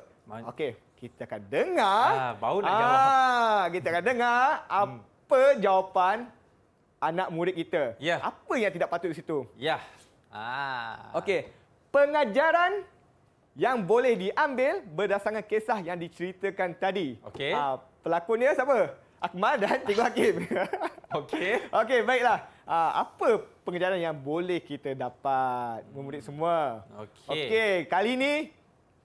Okey, kita akan dengar. Baru nak jawab. Kita akan dengar apa jawapan anak murid kita. Ya. Apa yang tidak patut di situ? Ya. Okey, pengajaran yang boleh diambil berdasarkan kisah yang diceritakan tadi. Okey. Pelakonnya siapa? Akmal dan Cikgu Hakim. Okey, baiklah. Apa pengajaran yang boleh kita dapat, murid semua? Okey, kali ini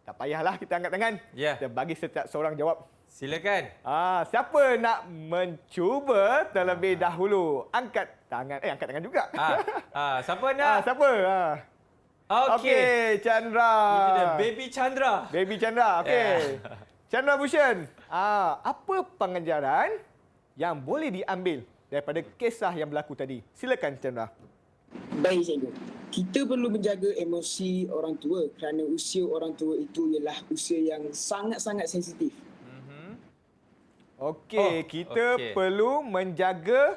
tak payahlah kita angkat tangan. Kita bagi setiap seorang jawab. Silakan. Siapa nak mencuba terlebih dahulu? Angkat tangan. Angkat tangan juga. Siapa nak? Siapa? Okey, Chandra. Itu dia, Baby Chandra. Baby Chandra, okey. Chandra Bhushan, apa pengajaran yang boleh diambil daripada kisah yang berlaku tadi? Silakan Chandra. Baik cikgu. Kita perlu menjaga emosi orang tua kerana usia orang tua itu ialah usia yang sangat-sangat sensitif. Okey, kita perlu menjaga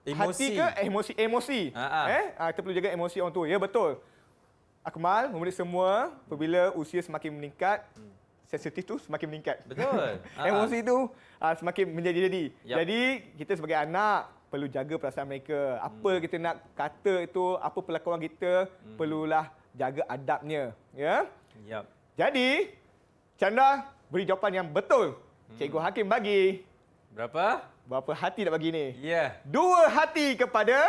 emosi. hati ke emosi? Kita perlu jaga emosi orang tua. Ya, betul. Akmal, murid semua, apabila usia semakin meningkat, sensitif tu semakin meningkat. Betul. Emosi tu semakin menjadi-jadi. Jadi, kita sebagai anak perlu jaga perasaan mereka. Apa kita nak kata itu, apa perlakuan kita, perlulah jaga adabnya. Ya? Jadi, Chandra beri jawapan yang betul. Cikgu Hakim bagi berapa hati nak bagi ni? 2 hati kepada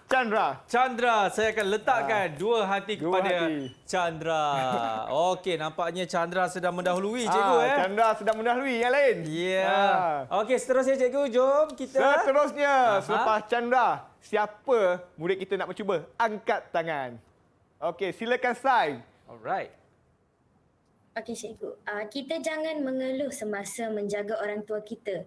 Chandra. Chandra, saya akan letakkan 2 hati kepada Chandra. Okey, nampaknya Chandra sedang mendahului cikgu. Chandra sedang mendahului yang lain. Okey, seterusnya cikgu, jom kita. Seterusnya, selepas Chandra, siapa murid kita nak mencuba? Angkat tangan. Okey, silakan Sai. Alright. Okey cikgu, kita jangan mengeluh semasa menjaga orang tua kita.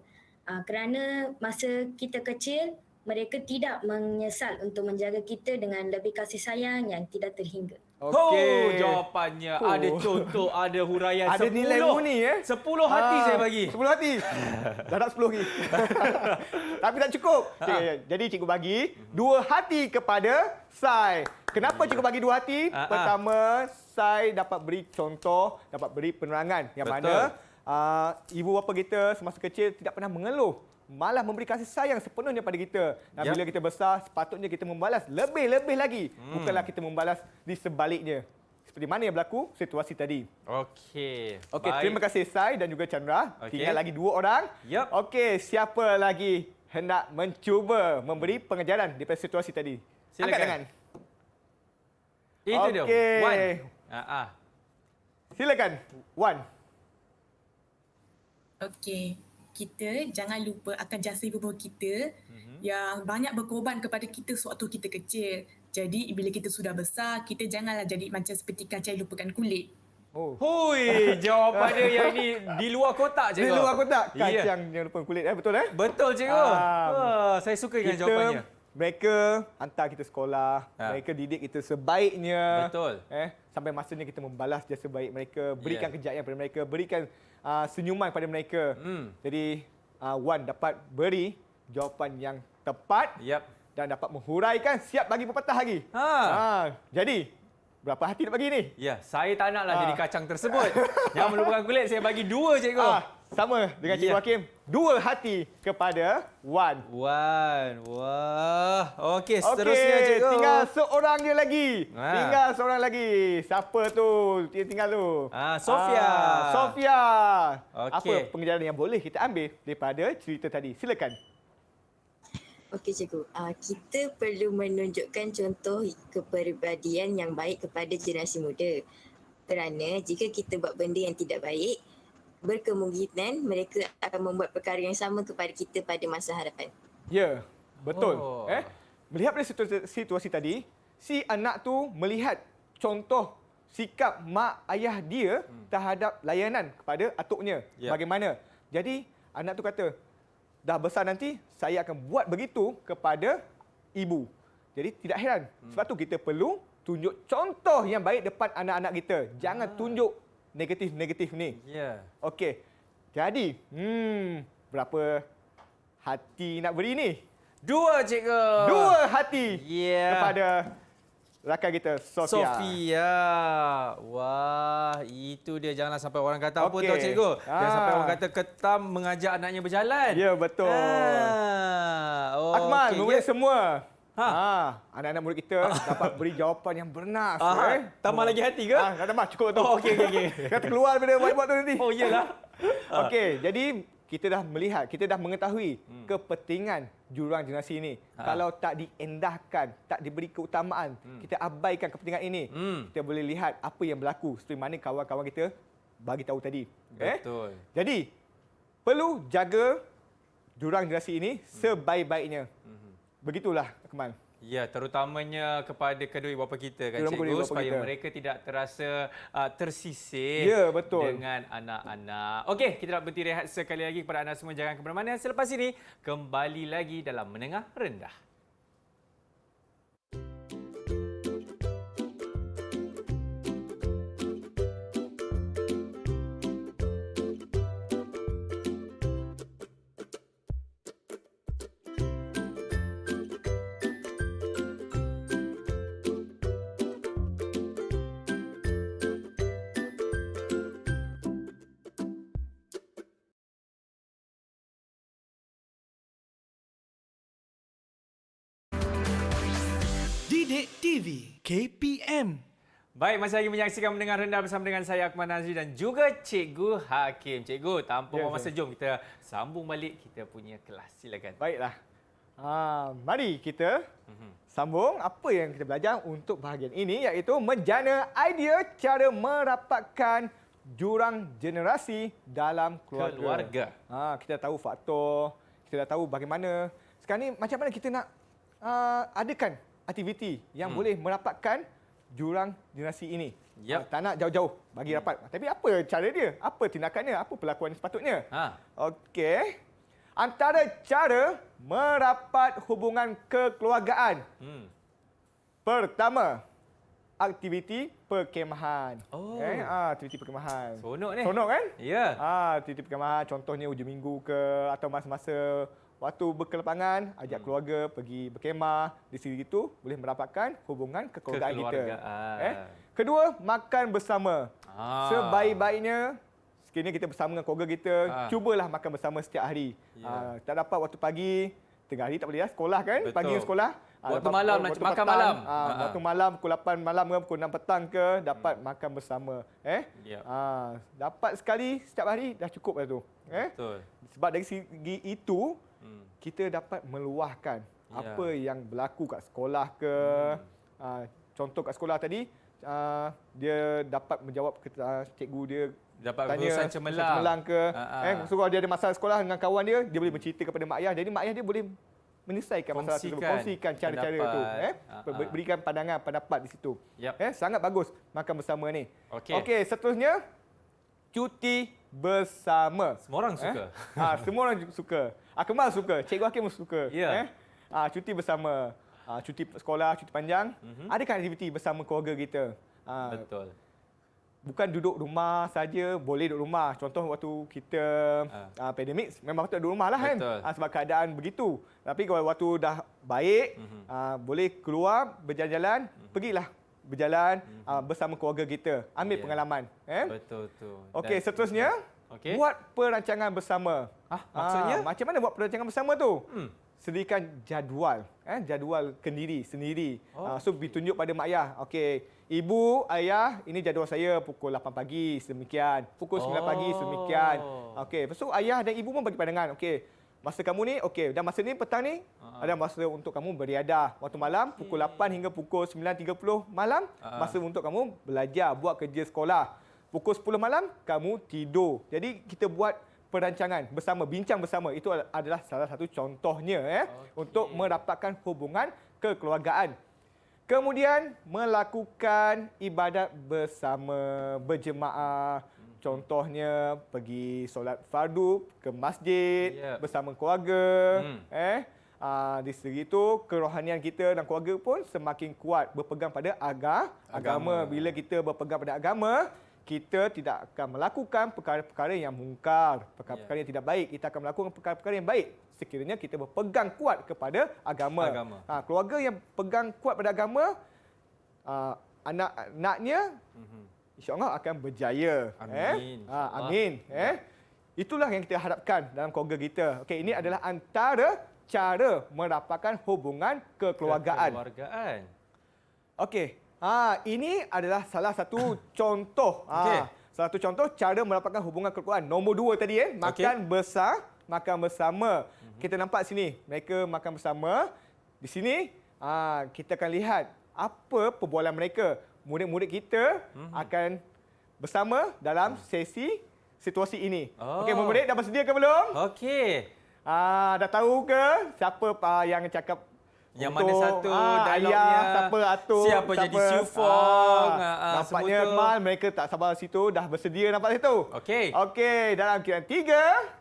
Kerana masa kita kecil, mereka tidak menyesal untuk menjaga kita dengan lebih kasih sayang yang tidak terhingga. Oh, jawapannya ada contoh, ada huraian Ada 10. nilai murni 10 hati saya bagi. 10 hati. Dah nak 10 lagi. Tapi tak cukup. Jadi cikgu bagi 2 hati kepada Sai. Kenapa cikgu bagi 2 hati? Pertama, Sai dapat beri contoh, dapat beri penerangan yang mana ibu bapa kita semasa kecil tidak pernah mengeluh, malah memberi kasih sayang sepenuhnya pada kita. Dan bila kita besar, sepatutnya kita membalas lebih-lebih lagi. Bukanlah kita membalas di sebaliknya. Seperti mana yang berlaku situasi tadi. Okey. Okey, terima kasih Sai dan juga Chandra. Tinggal lagi 2 orang. Okey, siapa lagi hendak mencuba memberi pengajaran daripada situasi tadi? Silakan. Angkat tangan. Itu dia. Wan. Silakan. Wan. Okey, kita jangan lupa akan jasa ibu bapa kita yang banyak berkorban kepada kita sewaktu kita kecil. Jadi bila kita sudah besar, kita janganlah jadi macam seperti kacang lupakan kulit. Hui, jawapan dia yang ini di luar kotak, cikgu. Di luar kotak. Kacang yang lupa kulit. Betul Betul, cikgu. Saya suka dengan jawapannya. Mereka hantar kita sekolah, mereka didik kita sebaiknya. Betul. Sampai masanya kita membalas jasa baik mereka, berikan kejayaan pada mereka, berikan senyuman pada mereka. Jadi Wan dapat beri jawapan yang tepat dan dapat menghuraikan siap bagi pepatah lagi. Jadi berapa hati nak bagi ni? Ya, saya tak naklah jadi kacang tersebut. Yang melupakan kulit saya bagi 2, cikgu. Sama dengan Cikgu Hakim. 2 hati kepada Wan. Wah. Okey, seterusnya cikgu. Tinggal seorang je lagi. Tinggal seorang lagi. Siapa tu? Tinggal tu. Sofia. Sofia. Okey. Apa pengajaran yang boleh kita ambil daripada cerita tadi? Silakan. Okey cikgu, kita perlu menunjukkan contoh kepribadian yang baik kepada generasi muda. Kerana jika kita buat benda yang tidak baik, berkemungkinan mereka akan membuat perkara yang sama kepada kita pada masa hadapan. Ya, betul. Melihat pada situasi tadi, si anak tu melihat contoh sikap mak ayah dia terhadap layanan kepada atuknya. Bagaimana? Jadi anak tu kata, dah besar nanti saya akan buat begitu kepada ibu. Jadi tidak heran. Sebab tu kita perlu tunjuk contoh yang baik depan anak-anak kita. Jangan tunjuk negatif-negatif ni. Okey. Jadi, berapa hati nak beri ni? 2, cikgu. 2 hati kepada rakan kita, Sofia. Wah, itu dia. Janganlah sampai orang kata apa tau, cikgu. Jangan sampai orang kata ketam mengajak anaknya berjalan. Ya, betul. Akmal, murid semua. Anak-anak murid kita dapat beri jawapan yang bernas. Tambah lagi hati ke? Dah tambah, cukup tu. Okey. Kata keluar daripada whiteboard tu nanti. Oh, iyalah. Okey, jadi kita dah melihat, kita dah mengetahui kepentingan jurang generasi ini. Kalau tak diendahkan, tak diberi keutamaan, kita abaikan kepentingan ini, kita boleh lihat apa yang berlaku seperti mana kawan-kawan kita bagi tahu tadi. Betul. Jadi, perlu jaga jurang generasi ini sebaik-baiknya. Begitulah, Akmal. Ya, terutamanya kepada kedua bapa kita kan, Kedua cikgu, bapa supaya kita. mereka tidak terasa tersisih dengan anak-anak. Okey, kita nak berhenti rehat sekali lagi kepada anda semua. Jangan ke mana-mana. Selepas ini, kembali lagi dalam Menengah Rendah. Didik TV KPM. Baik, masih lagi menyaksikan Mendengar Rendah bersama dengan saya Akmal Nazri dan juga Cikgu Hakim. Cikgu, tanpa buang masa, jom kita sambung balik kita punya kelas. Silakan. Baiklah. Mari kita sambung apa yang kita belajar untuk bahagian ini, iaitu menjana idea cara merapatkan jurang generasi dalam keluarga. Kita tahu faktor, kita dah tahu bagaimana. Sekarang ni macam mana kita nak adakan aktiviti yang boleh merapatkan jurang generasi ini. Tak nak jauh-jauh bagi rapat. Tapi apa cara dia? Apa tindakannya? Apa perlakuan sepatutnya? Okey. Antara cara merapat hubungan kekeluargaan. Pertama, aktiviti perkemahan. Aktiviti perkemahan. Seronok ni. Seronok kan? Ya. Aktiviti perkemahan contohnya hujung minggu ke atau masa-masa waktu berkelapangan, ajak keluarga pergi berkemah. Di situ boleh merapatkan hubungan kekeluargaan kita. Kekeluargaan. Kedua, makan bersama. Sebaik-baiknya sekiranya kita bersama dengan keluarga kita, cubalah makan bersama setiap hari. Tak dapat waktu pagi, tengah hari tak boleh sekolah kan? Betul. Pagi sekolah. Waktu malam, waktu makan petang, malam. Waktu malam, pukul 8 malam ke, pukul 6 petang ke, dapat makan bersama. Ya. Dapat sekali setiap hari, dah cukup dah tu. Betul. Sebab dari segi itu, kita dapat meluahkan apa yang berlaku kat sekolah ke. Contoh kat sekolah tadi, dia dapat menjawab cikgu dia Dapat tanya urusan cemerlang ke. So kalau dia ada masalah sekolah dengan kawan dia, dia boleh bercerita kepada mak ayah. Jadi mak ayah dia boleh menyelesaikan masalah tersebut, kongsikan cara-cara tu, berikan pendapat di situ. Sangat bagus makan bersama ni. Okey, seterusnya cuti bersama. Semua orang suka. Semua orang suka. Akmal suka, Cikgu Hakim suka. Ya. Cuti bersama. Cuti sekolah, cuti panjang. Adakah aktiviti bersama keluarga kita? Betul. Bukan duduk rumah saja, boleh duduk rumah. Contoh waktu kita pandemik, memang patut duduk rumah lah kan. Sebab keadaan begitu. Tapi kalau waktu dah baik, boleh keluar berjalan-jalan, pergilah berjalan bersama keluarga kita. Ambil pengalaman. Betul tu. Okey, seterusnya buat perancangan bersama. Maksudnya? Macam mana buat perancangan bersama tu? Sediakan jadual, jadual sendiri. So ditunjuk pada mak ayah. Okey, ibu, ayah, ini jadual saya pukul 8 pagi sedemikian, pukul 9 pagi sedemikian. Okey, lepas tu ayah dan ibu pun bagi pandangan. Okey, masa kamu ni, okey, dan masa ni petang ni ada masa untuk kamu beriadah. Waktu malam pukul 8 hingga pukul 9.30 malam, masa untuk kamu belajar, buat kerja sekolah. Pukul 10 malam kamu tidur. Jadi kita buat perancangan bersama, bincang bersama. Itu adalah salah satu contohnya untuk merapatkan hubungan kekeluargaan. Kemudian melakukan ibadat bersama, berjemaah. Contohnya pergi solat fardu ke masjid bersama keluarga. Di segi itu kerohanian kita dan keluarga pun semakin kuat berpegang pada agama. Bila kita berpegang pada agama, kita tidak akan melakukan perkara-perkara yang mungkar, perkara-perkara yang tidak baik. Kita akan melakukan perkara-perkara yang baik sekiranya kita berpegang kuat kepada agama. Keluarga yang pegang kuat pada agama, anak-anaknya insya-Allah akan berjaya. Amin. Amin. Itulah yang kita harapkan dalam keluarga kita. Okey, ini adalah antara cara merapatkan hubungan kekeluargaan. Okey. Ini adalah salah satu contoh. Salah satu contoh cara merapatkan hubungan kekeluargaan. Nombor 2 tadi makan bersama. Kita nampak sini mereka makan bersama. Di sini kita akan lihat apa perbualan mereka. Murid-murid kita akan bersama dalam sesi situasi ini. Okey, murid dah bersedia ke belum? Okey. Dah tahu ke siapa yang cakap yang untuk, mana satu dialognya, ayah, siapa atuk, siapa jadi siufong. Nampaknya Akmal mereka tak sabar situ, dah bersedia nampak situ. Okey, dalam kira 3.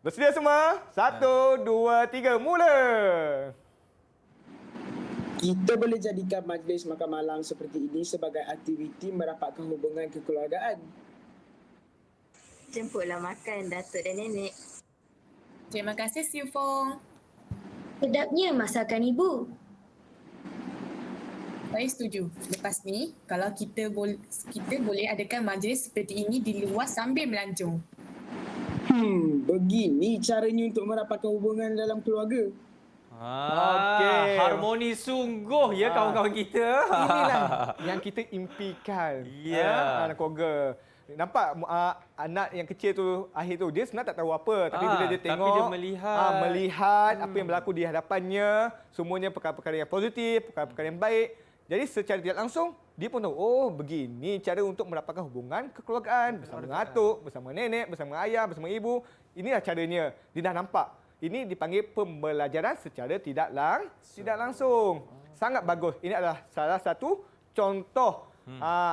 Bersedia semua? 1, 2, 3, mula. Kita boleh jadikan majlis makan malam seperti ini sebagai aktiviti merapatkan hubungan kekeluargaan. Jemputlah makan Datuk dan Nenek. Terima kasih Siufong. Sedapnya masakan ibu. Saya setuju. Lepas ni, kalau kita boleh adakan majlis seperti ini di luar sambil melancong. Begini caranya untuk merapatkan hubungan dalam keluarga. Harmoni sungguh ya kawan-kawan kita. Inilah yang kita impikan. Dalam keluarga. Nampak anak yang kecil tu akhir tu dia sebenarnya tak tahu apa, tapi bila dia tengok, dia melihat apa yang berlaku di hadapannya, semuanya perkara-perkara yang positif, perkara-perkara yang baik. Jadi secara tidak langsung dia pun tahu, oh begini cara untuk mendapatkan hubungan kekeluargaan bersama atuk, bersama nenek, bersama ayah, bersama ibu. Inilah caranya. Dia dah nampak. Ini dipanggil pembelajaran secara tidak langsung. Sangat bagus. Ini adalah salah satu contoh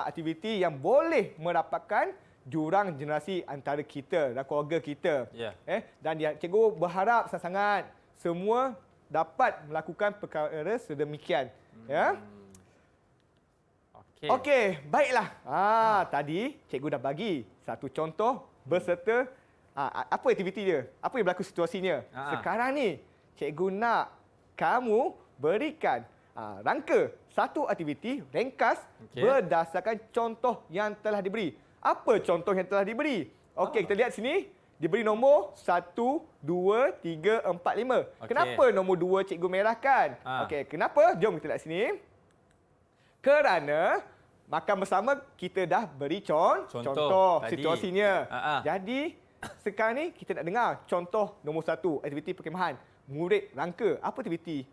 aktiviti yang boleh merapatkan jurang generasi antara kita dan keluarga kita. Ya. Dan cikgu berharap sangat-sangat semua dapat melakukan perkara sedemikian. Ya. Okey, baiklah. Tadi cikgu dah bagi satu contoh beserta apa aktiviti dia, apa yang berlaku situasinya. Sekarang ni cikgu nak kamu berikan rangka satu aktiviti ringkas berdasarkan contoh yang telah diberi. Apa contoh yang telah diberi? Okey, kita lihat sini. Diberi nombor 1, 2, 3, 4, 5. Kenapa nombor 2 cikgu merahkan? Okey, kenapa? Jom kita lihat sini. Kerana makan bersama kita dah beri contoh situasinya. Jadi sekarang ni kita nak dengar contoh nombor 1, aktiviti perkhemahan. Murid rangka apa aktiviti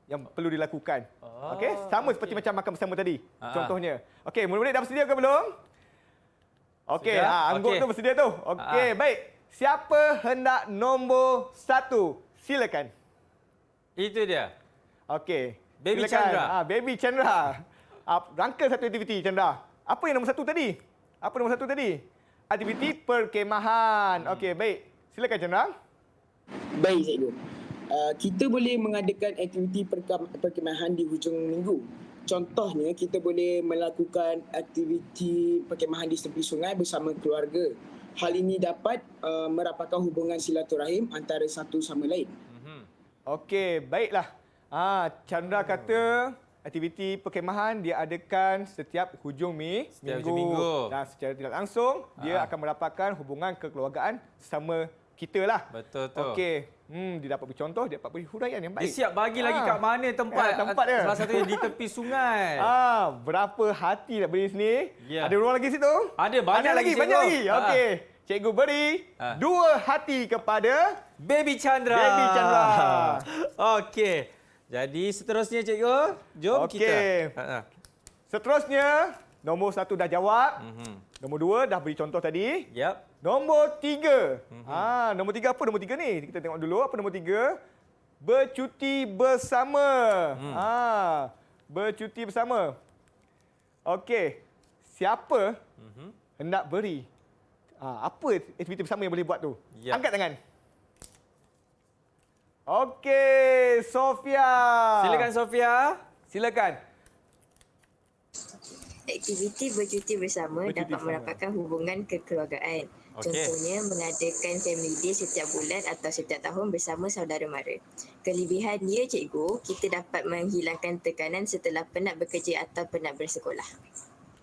yang perlu dilakukan. Okey, sama seperti macam makan bersama tadi. Contohnya. Okey, murid-murid dah bersedia ke belum? Okey, anggut tu bersedia tu. Okey, baik. Siapa hendak nombor 1? Silakan. Itu dia. Okey. Baby silakan. Chandra. Baby Chandra. Rangka satu aktiviti Chandra. Apa yang nombor 1 tadi? Apa nombor 1 tadi? Aktiviti perkhemahan. Okey, baik. Silakan Chandra. Baik, cikgu. Kita boleh mengadakan aktiviti perkhemahan di hujung minggu. Contohnya, kita boleh melakukan aktiviti perkhemahan di tepi sungai bersama keluarga. Hal ini dapat merapatkan hubungan silaturahim antara satu sama lain. Okey, baiklah. Chandra kata aktiviti perkhemahan diadakan setiap hujung minggu. Dan secara tidak langsung, dia akan merapatkan hubungan kekeluargaan sama kita lah. Betul tu. Okey. Dia dapat beri contoh, dia dapat beri huraian yang baik. Dia siap bagi lagi kat mana tempat dia. Salah satunya di tepi sungai. Berapa hati nak beri sini? Ya. Ada ruang lagi situ? Ada, banyak lagi, banyak cikgu. lagi. Okey. Cikgu beri 2 hati kepada Baby Chandra. Baby Chandra. Okey. Jadi seterusnya cikgu, jom kita. Seterusnya, nombor 1 dah jawab. Nombor 2 dah beri contoh tadi. Yap. Nombor 3. Nombor 3 apa nombor 3 ni? Kita tengok dulu apa nombor 3. Bercuti bersama. Bercuti bersama. Okey. Siapa hendak beri? Apa aktiviti bersama yang boleh buat tu? Yap. Angkat tangan. Okey, Sofia. Silakan Sofia. Silakan. Aktiviti bercuti bersama dapat merapatkan hubungan kekeluargaan. Contohnya mengadakan family day setiap bulan atau setiap tahun bersama saudara mara. Kelebihan dia cikgu, kita dapat menghilangkan tekanan setelah penat bekerja atau penat bersekolah.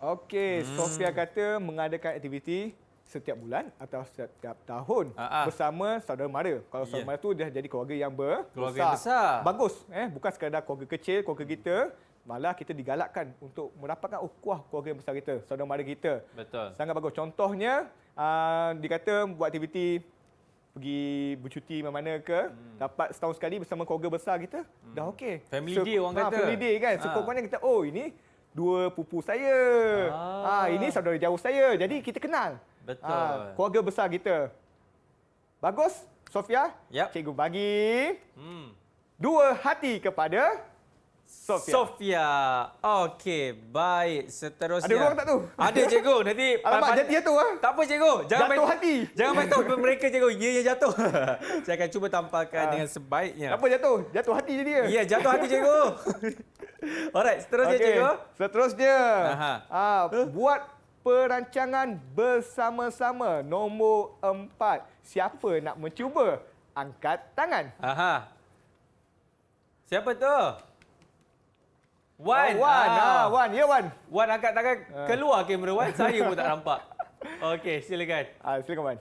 Okey, Sofia kata mengadakan aktiviti setiap bulan atau setiap tahun bersama saudara mara. Kalau saudara mara tu dah jadi keluarga yang besar. Bagus, bukan sekadar keluarga kecil, keluarga kita. Malah kita digalakkan untuk merapatkan ukhuwah keluarga yang besar kita, saudara mara kita. Betul. Sangat bagus. Contohnya, dia kata buat aktiviti pergi bercuti mana-mana ke, dapat setahun sekali bersama keluarga besar kita, dah okey. Family day orang kata. Family day kan. Sekurang-kurangnya kita, ini 2 pupu saya. Ini saudara jauh saya. Jadi kita kenal. Betul. Keluarga besar kita. Bagus, Sofia. Yap. Cikgu bagi 2 hati kepada Sofia. Okey, baik. Seterusnya. Ada ruang tak tu? Ada cikgu. Nanti alamak, jatuh tu Tak apa cikgu. Jatuh hati. Jangan main tahu mereka cikgu. Ia yang jatuh. Saya akan cuba tampalkan dengan sebaiknya. Apa jatuh? Jatuh hati je dia. Ya, jatuh hati cikgu. Alright, seterusnya cikgu. Seterusnya. Buat perancangan bersama-sama. Nombor 4. Siapa nak mencuba? Angkat tangan. Siapa tu? Wan. Wan. Ya, Wan. Wan angkat tangan. Keluar kamera Wan. Saya pun tak nampak. Okey, silakan. Silakan, Wan.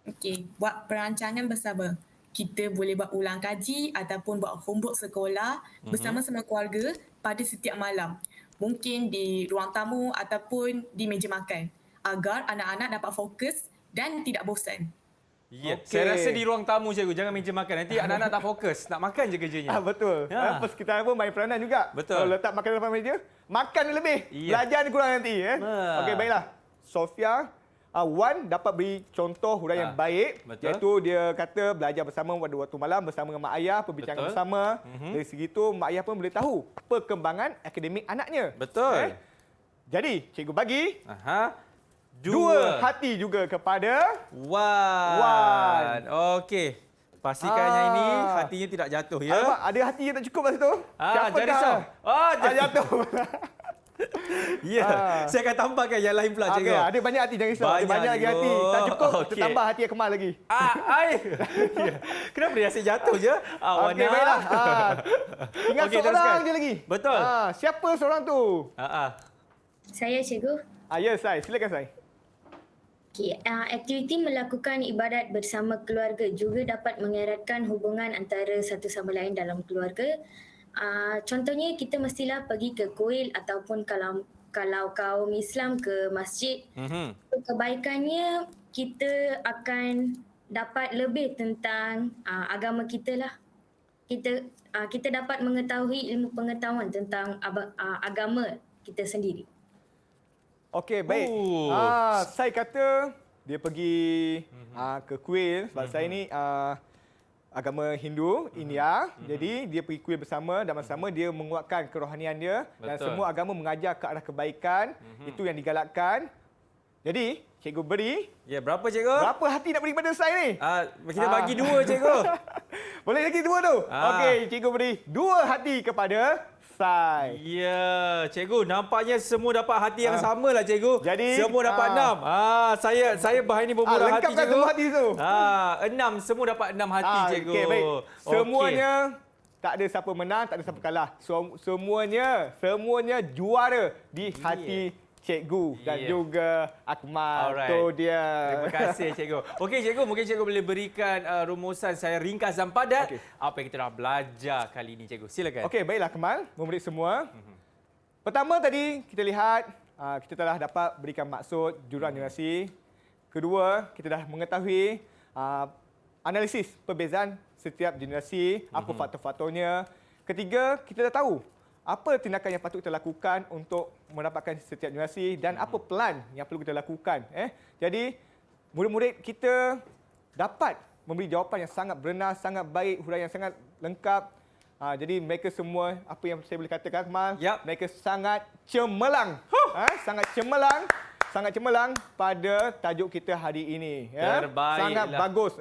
Okey, buat perancangan bersama. Kita boleh buat ulang kaji ataupun buat homework sekolah bersama-sama keluarga pada setiap malam. Mungkin di ruang tamu ataupun di meja makan. Agar anak-anak dapat fokus dan tidak bosan. Ya, saya rasa di ruang tamu cikgu, jangan meja makan. Nanti anak-anak tak fokus, nak makan je kerjanya. Betul. Persekitaran pun main peranan juga. Betul. Kalau letak makanan depan meja, makan lebih. Belajar ni kurang nanti. Okey, baiklah. Sofia, Wan dapat beri contoh huraian yang baik. Betul. Iaitu dia kata belajar bersama pada waktu malam bersama dengan mak ayah, perbincangan bersama. Dari segi itu, mak ayah pun boleh tahu perkembangan akademik anaknya. Betul. Jadi, cikgu bagi 2 hati juga kepada Wan. Okey. Pastikan yang ini hatinya tidak jatuh ya. Alamak, ada hati yang tak cukup kat situ. Jadi risau. Jatuh. Ya, saya akan tambahkan yang lain pula, cikgu. Ada banyak hati, jangan risau. Ada Banyak, banyak lagi cikgu. hati. Tak cukup, Okey. kita tambah hati Akmal lagi. Ya. Kenapa dia asyik jatuh je? Okey, baiklah. Tinggal Okey, seorang teruskan. je lagi. Betul. Siapa seorang tu? Saya cikgu. Ya, Sai. Silakan, Sai. Okay, aktiviti melakukan ibadat bersama keluarga juga dapat mengeratkan hubungan antara satu sama lain dalam keluarga. Contohnya kita mestilah pergi ke kuil ataupun kalau kaum Islam ke masjid. Kebaikannya kita akan dapat lebih tentang agama kita lah. Kita dapat mengetahui ilmu pengetahuan tentang agama kita sendiri. Okey, baik. Saya kata dia pergi ke kuil sebab saya ni agama Hindu, India. Jadi dia pergi kuil bersama dan bersama dia menguatkan kerohanian dia. Dan Betul. semua agama mengajar ke arah kebaikan. Itu yang digalakkan. Jadi, cikgu beri. Ya, berapa cikgu? Berapa hati nak beri pada saya ni? Kita bagi 2 cikgu. Boleh lagi 2 tu? Okey, cikgu beri 2 hati kepada Sai. Ya, cikgu, nampaknya semua dapat hati yang sama lah cikgu. Jadi, semua dapat 6. Saya bahan ni bermurah hati lengkapkan cikgu. semua hati tu. 6, semua dapat 6 hati cikgu. Okey, baik. Okey. Semuanya tak ada siapa menang, tak ada siapa kalah. Semuanya juara di hati cikgu dan juga Akmal. Alright. Tu dia. Terima kasih cikgu. Okey cikgu, mungkin cikgu boleh berikan rumusan saya ringkas dan padat apa yang kita dah belajar kali ini cikgu. Silakan. Okey, baiklah Akmal, murid semua. Pertama tadi kita lihat kita telah dapat berikan maksud juruan generasi. Kedua, kita dah mengetahui analisis perbezaan setiap generasi, apa faktor-faktornya. Ketiga, kita dah tahu apa tindakan yang patut kita lakukan untuk mendapatkan setiap generasi dan apa plan yang perlu kita lakukan. Jadi, murid-murid kita dapat memberi jawapan yang sangat benar, sangat baik, huraian yang sangat lengkap. Jadi mereka semua, apa yang saya boleh katakan, Akmal, mereka sangat cemerlang. Sangat cemerlang pada tajuk kita hari ini. Terbaiklah. Sangat bagus.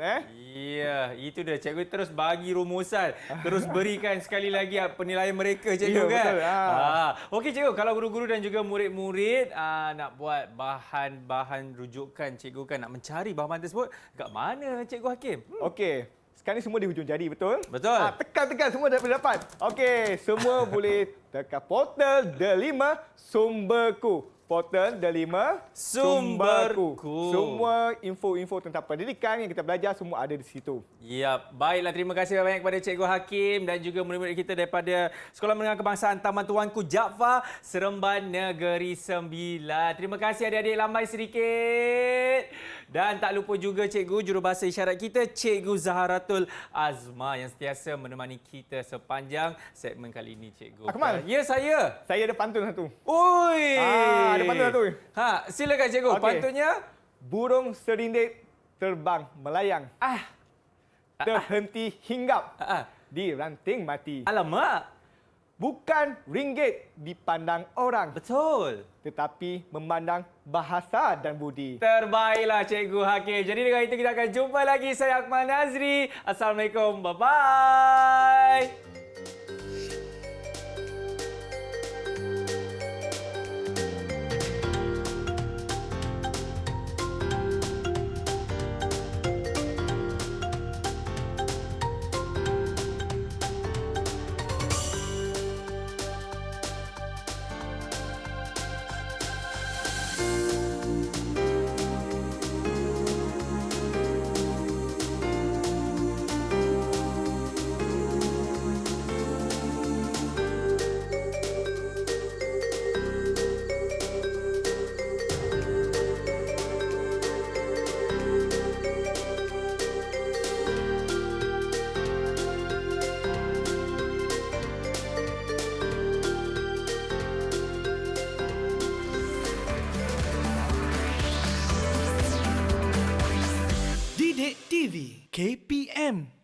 Ya, itu dia. Cikgu terus bagi rumusan. Terus berikan sekali lagi penilaian mereka, cikgu kan? Betul. Okey, cikgu. Kalau guru-guru dan juga murid-murid nak buat bahan-bahan rujukan, cikgu kan nak mencari bahan tersebut, kat mana, Cikgu Hakim? Okey. Sekarang ni semua di hujung jari, betul? Betul. Tekan semua dapat. Okey, semua boleh tekan portal Delima Sumberku. Portal Delima Sumberku. Semua info-info tentang pendidikan yang kita belajar semua ada di situ. Ya, baiklah. Terima kasih banyak kepada Cikgu Hakim dan juga murid-murid kita daripada Sekolah Menengah Kebangsaan Taman Tuanku Jaafar, Seremban Negeri Sembilan. Terima kasih adik-adik, lambai sedikit. Dan tak lupa juga cikgu jurubahasa isyarat kita, Cikgu Zaharatul Azma yang sentiasa menemani kita sepanjang segmen kali ini, cikgu. Akmal. Ya, saya. Saya ada pantun satu. Oi. Ada pantun satu. Silakan cikgu. Okey. Pantunnya? Burung serindit terbang melayang. Terhenti hinggap di ranting mati. Alamak. Bukan ringgit dipandang orang, Betul. tetapi memandang bahasa dan budi. Terbaiklah Cikgu Hakim. Jadi dengan itu kita akan jumpa lagi. Saya Akmal Nazri. Assalamualaikum. Bye-bye. Didik TV KPM